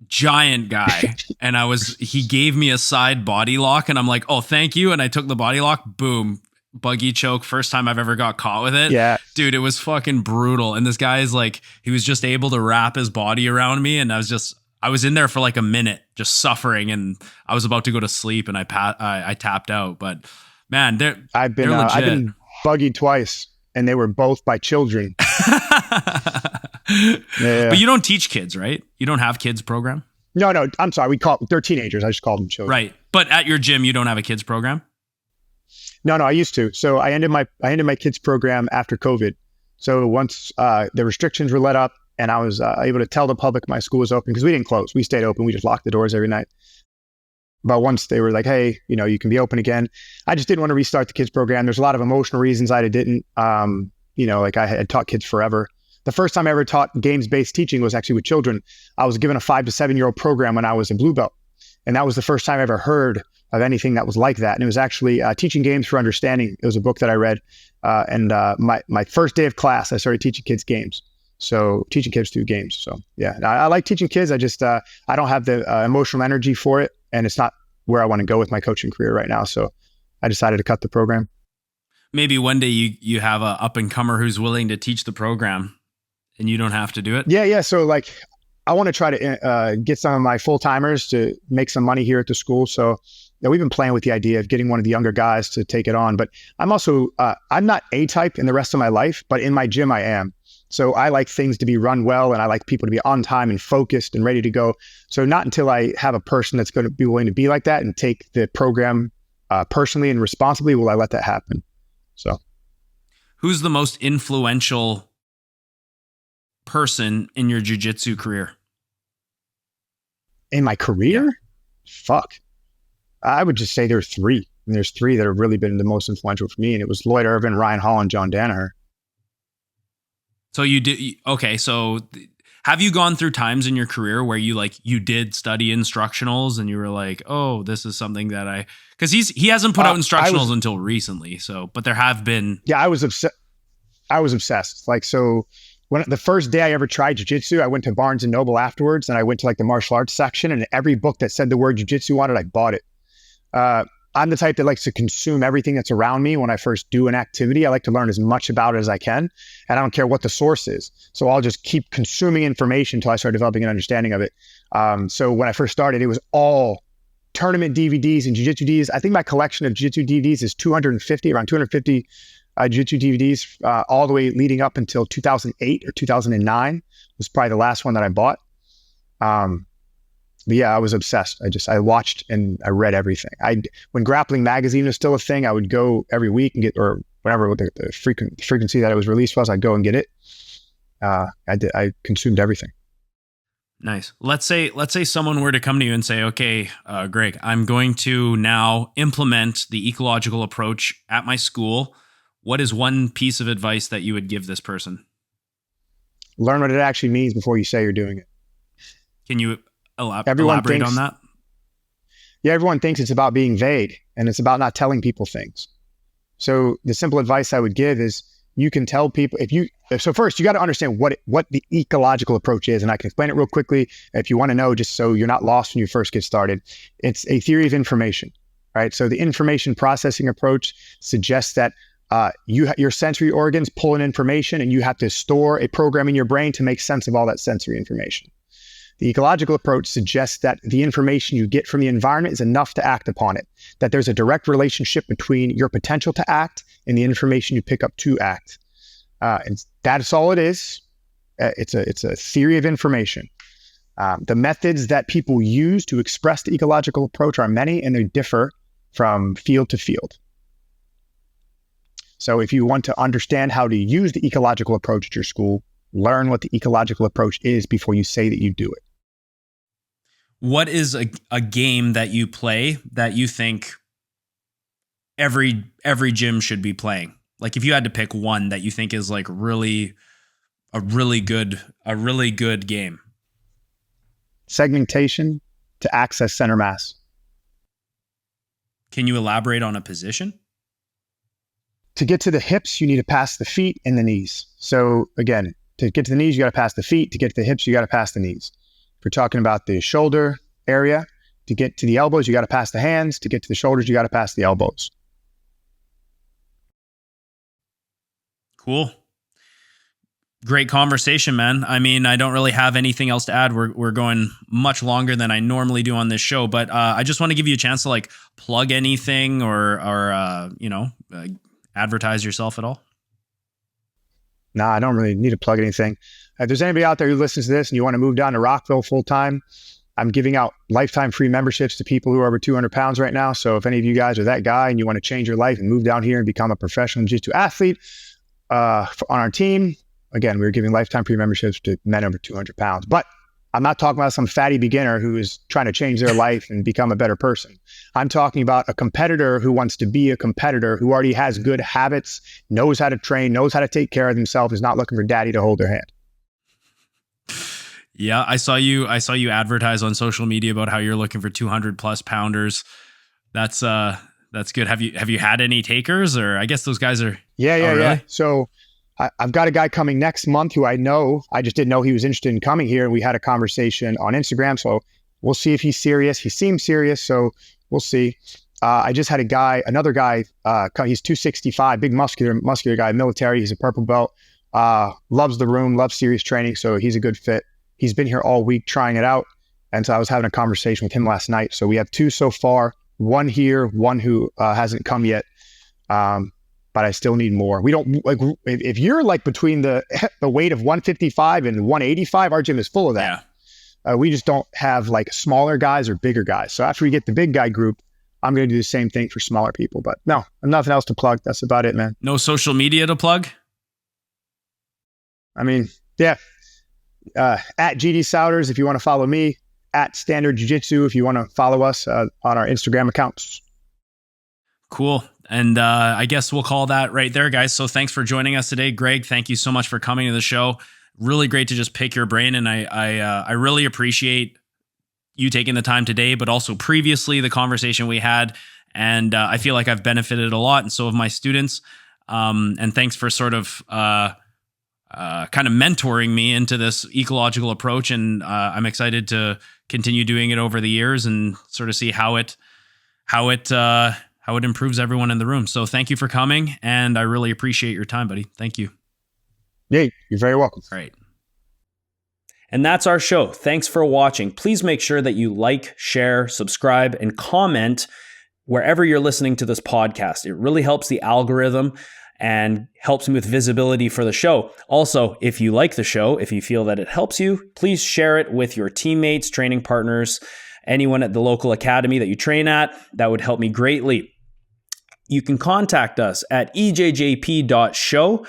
guy, and he gave me a side body lock, and I'm like, "Oh, thank you," and I took the body lock. Boom, buggy choke. First time I've ever got caught with it. Yeah, dude, it was fucking brutal. And this guy is he was just able to wrap his body around me, and I was in there for like a minute, just suffering, and I was about to go to sleep, and I tapped out. But man, I've been buggied twice, and they were both by children. Yeah. But you don't teach kids, right? You don't have kids program? No, I'm sorry. They're teenagers. I just called them children. Right. But at your gym, you don't have a kids program? No, I used to. So I ended my kids program after COVID. So once the restrictions were let up, and I was able to tell the public my school was open, because we didn't close. We stayed open. We just locked the doors every night. But once they were like, "Hey, you can be open again," I just didn't want to restart the kids program. There's a lot of emotional reasons I didn't. I had taught kids forever. The first time I ever taught games-based teaching was actually with children. I was given a 5 to 7-year-old program when I was a blue belt. And that was the first time I ever heard of anything that was like that. And it was actually Teaching Games for Understanding. It was a book that I read. My first day of class, I started teaching kids games. So teaching kids through games. So yeah, I like teaching kids. I just, I don't have the emotional energy for it. And it's not where I want to go with my coaching career right now. So I decided to cut the program. maybe one day you have a up and comer who's willing to teach the program and you don't have to do it. Yeah. So like, I want to try to get some of my full timers to make some money here at the school. So we've been playing with the idea of getting one of the younger guys to take it on. But I'm also, I'm not A-type in the rest of my life, but in my gym I am. So I like things to be run well, and I like people to be on time and focused and ready to go. So not until I have a person that's going to be willing to be like that and take the program personally and responsibly will I let that happen. So who's the most influential person in your jiu-jitsu career? In my career? Yeah. Fuck. I would just say there's three. And there's three that have really been the most influential for me. And it was Lloyd Irvin, Ryan Hall, and John Danaher. So you did, okay. So have you gone through times in your career where you did study instructionals and you were like, oh, this is something that because he hasn't put out instructionals until recently. So, but there have been. Yeah, I was obsessed. Like, so when the first day I ever tried jiu-jitsu, I went to Barnes and Noble afterwards and I went to like the martial arts section, and every book that said the word jiu-jitsu on it, I bought it. I'm the type that likes to consume everything that's around me. When I first do an activity, I like to learn as much about it as I can, and I don't care what the source is. So I'll just keep consuming information until I start developing an understanding of it. So when I first started, it was all tournament DVDs and jiu-jitsu DVDs. I think my collection of jiu-jitsu DVDs is around 250 jiu-jitsu DVDs, all the way leading up until 2008 or 2009 was probably the last one that I bought. But yeah, I was obsessed. I watched and I read everything. When Grappling Magazine was still a thing, I would go every week and get, or whatever the frequency that it was released was, I'd go and get it. I consumed everything. Nice. Let's say someone were to come to you and say, okay, Greg, I'm going to now implement the ecological approach at my school. What is one piece of advice that you would give this person? Learn what it actually means before you say you're doing it. Can you elaborate on that? Yeah, everyone thinks it's about being vague and it's about not telling people things. So the simple advice I would give is you can tell people so first you got to understand what the ecological approach is. And I can explain it real quickly if you want to know, just so you're not lost when you first get started. It's a theory of information, right? So the information processing approach suggests that your sensory organs pull in information and you have to store a program in your brain to make sense of all that sensory information. The ecological approach suggests that the information you get from the environment is enough to act upon it, that there's a direct relationship between your potential to act and the information you pick up to act. And that's all it is. It's a theory of information. The methods that people use to express the ecological approach are many, and they differ from field to field. So if you want to understand how to use the ecological approach at your school, learn what the ecological approach is before you say that you do it. What is a game that you play that you think every gym should be playing? Like if you had to pick one that you think is like a really good game. Segmentation to access center mass. Can you elaborate on a position? To get to the hips, you need to pass the feet and the knees. So again, to get to the knees, you got to pass the feet. To get to the hips, you got to pass the knees. If we're talking about the shoulder area, to get to the elbows, you got to pass the hands. To get to the shoulders, you got to pass the elbows. Cool. Great conversation, man. I mean, I don't really have anything else to add. We're going much longer than I normally do on this show, but I just want to give you a chance to like plug anything or advertise yourself at all. Nah, I don't really need to plug anything. If there's anybody out there who listens to this and you want to move down to Rockville full time, I'm giving out lifetime free memberships to people who are over 200 pounds right now. So if any of you guys are that guy and you want to change your life and move down here and become a professional jiu-jitsu athlete on our team, again, we're giving lifetime free memberships to men over 200 pounds. But I'm not talking about some fatty beginner who is trying to change their life and become a better person. I'm talking about a competitor who wants to be a competitor, who already has good habits, knows how to train, knows how to take care of themselves, is not looking for daddy to hold their hand. Yeah, I saw you advertise on social media about how you're looking for 200 plus pounders. That's good. Have you had any takers, or I guess those guys are? Yeah. Really? So I've got a guy coming next month who I know. I just didn't know he was interested in coming here. We had a conversation on Instagram, so we'll see if he's serious. He seems serious, so we'll see. I just had another guy, he's 265, big muscular guy, military. He's a purple belt, loves the room, loves serious training. So he's a good fit. He's been here all week trying it out. And so I was having a conversation with him last night. So we have 2 so far, one here, one who hasn't come yet. But I still need more. We don't like, if you're like between the weight of 155 and 185, our gym is full of that. Yeah. We just don't have like smaller guys or bigger guys. So after we get the big guy group, I'm going to do the same thing for smaller people. But no, nothing else to plug. That's about it, man. No social media to plug? I mean, yeah. At GD Souders, if you want to follow me. At Standard Jiu Jitsu, if you want to follow us on our Instagram accounts. Cool. And I guess we'll call that right there, guys. So thanks for joining us today. Greg, thank you so much for coming to the show. Really great to just pick your brain. And I really appreciate you taking the time today, but also previously the conversation we had. And I feel like I've benefited a lot, and so have my students. And thanks for sort of kind of mentoring me into this ecological approach. And I'm excited to continue doing it over the years and sort of see how it improves everyone in the room. So thank you for coming, and I really appreciate your time, buddy. Thank you. Yeah, you're very welcome. All right. And that's our show. Thanks for watching. Please make sure that you like, share, subscribe, and comment wherever you're listening to this podcast. It really helps the algorithm and helps me with visibility for the show. Also, if you like the show, if you feel that it helps you, please share it with your teammates, training partners, anyone at the local academy that you train at. That would help me greatly. You can contact us at ejjp.show.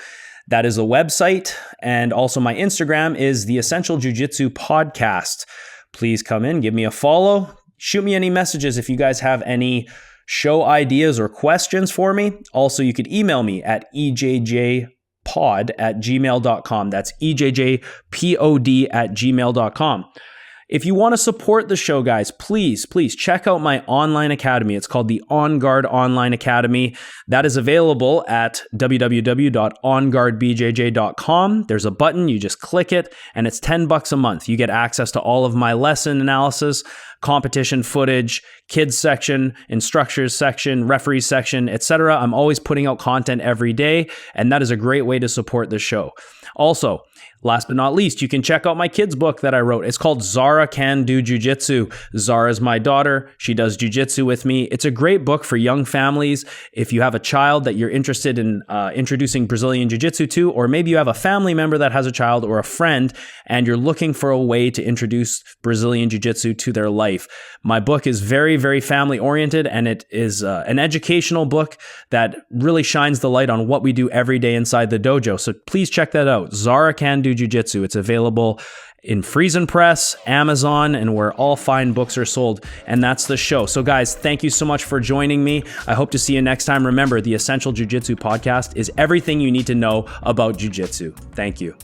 That is a website. And also my Instagram is the Essential Jiu-Jitsu Podcast. Please come in, give me a follow. Shoot me any messages if you guys have any show ideas or questions for me. Also, you could email me at ejjpod@gmail.com. That's ejjpod@gmail.com. If you want to support the show, guys, please check out my online academy. It's called the On Guard Online Academy. That is available at www.onguardbjj.com. There's a button, you just click it, and it's $10 a month. You get access to all of my lesson analysis, competition footage, kids section, instructors section, referees section, etc. I'm always putting out content every day, and that is a great way to support the show. Also, last but not least, you can check out my kids' book that I wrote. It's called Zara Can Do Jiu-Jitsu. Zara is my daughter. She does jiu-jitsu with me. It's a great book for young families. If you have a child that you're interested in introducing Brazilian jiu-jitsu to, or maybe you have a family member that has a child or a friend, and you're looking for a way to introduce Brazilian jiu-jitsu to their life. My book is very, very family-oriented, and it is an educational book that really shines the light on what we do every day inside the dojo. So please check that out. Zara Can Do Jiu-Jitsu. It's available in Friesen Press, Amazon, and where all fine books are sold. And that's the show. So guys, thank you so much for joining me. I hope to see you next time. Remember, the Essential Jiu-Jitsu Podcast is everything you need to know about Jiu-Jitsu. Thank you.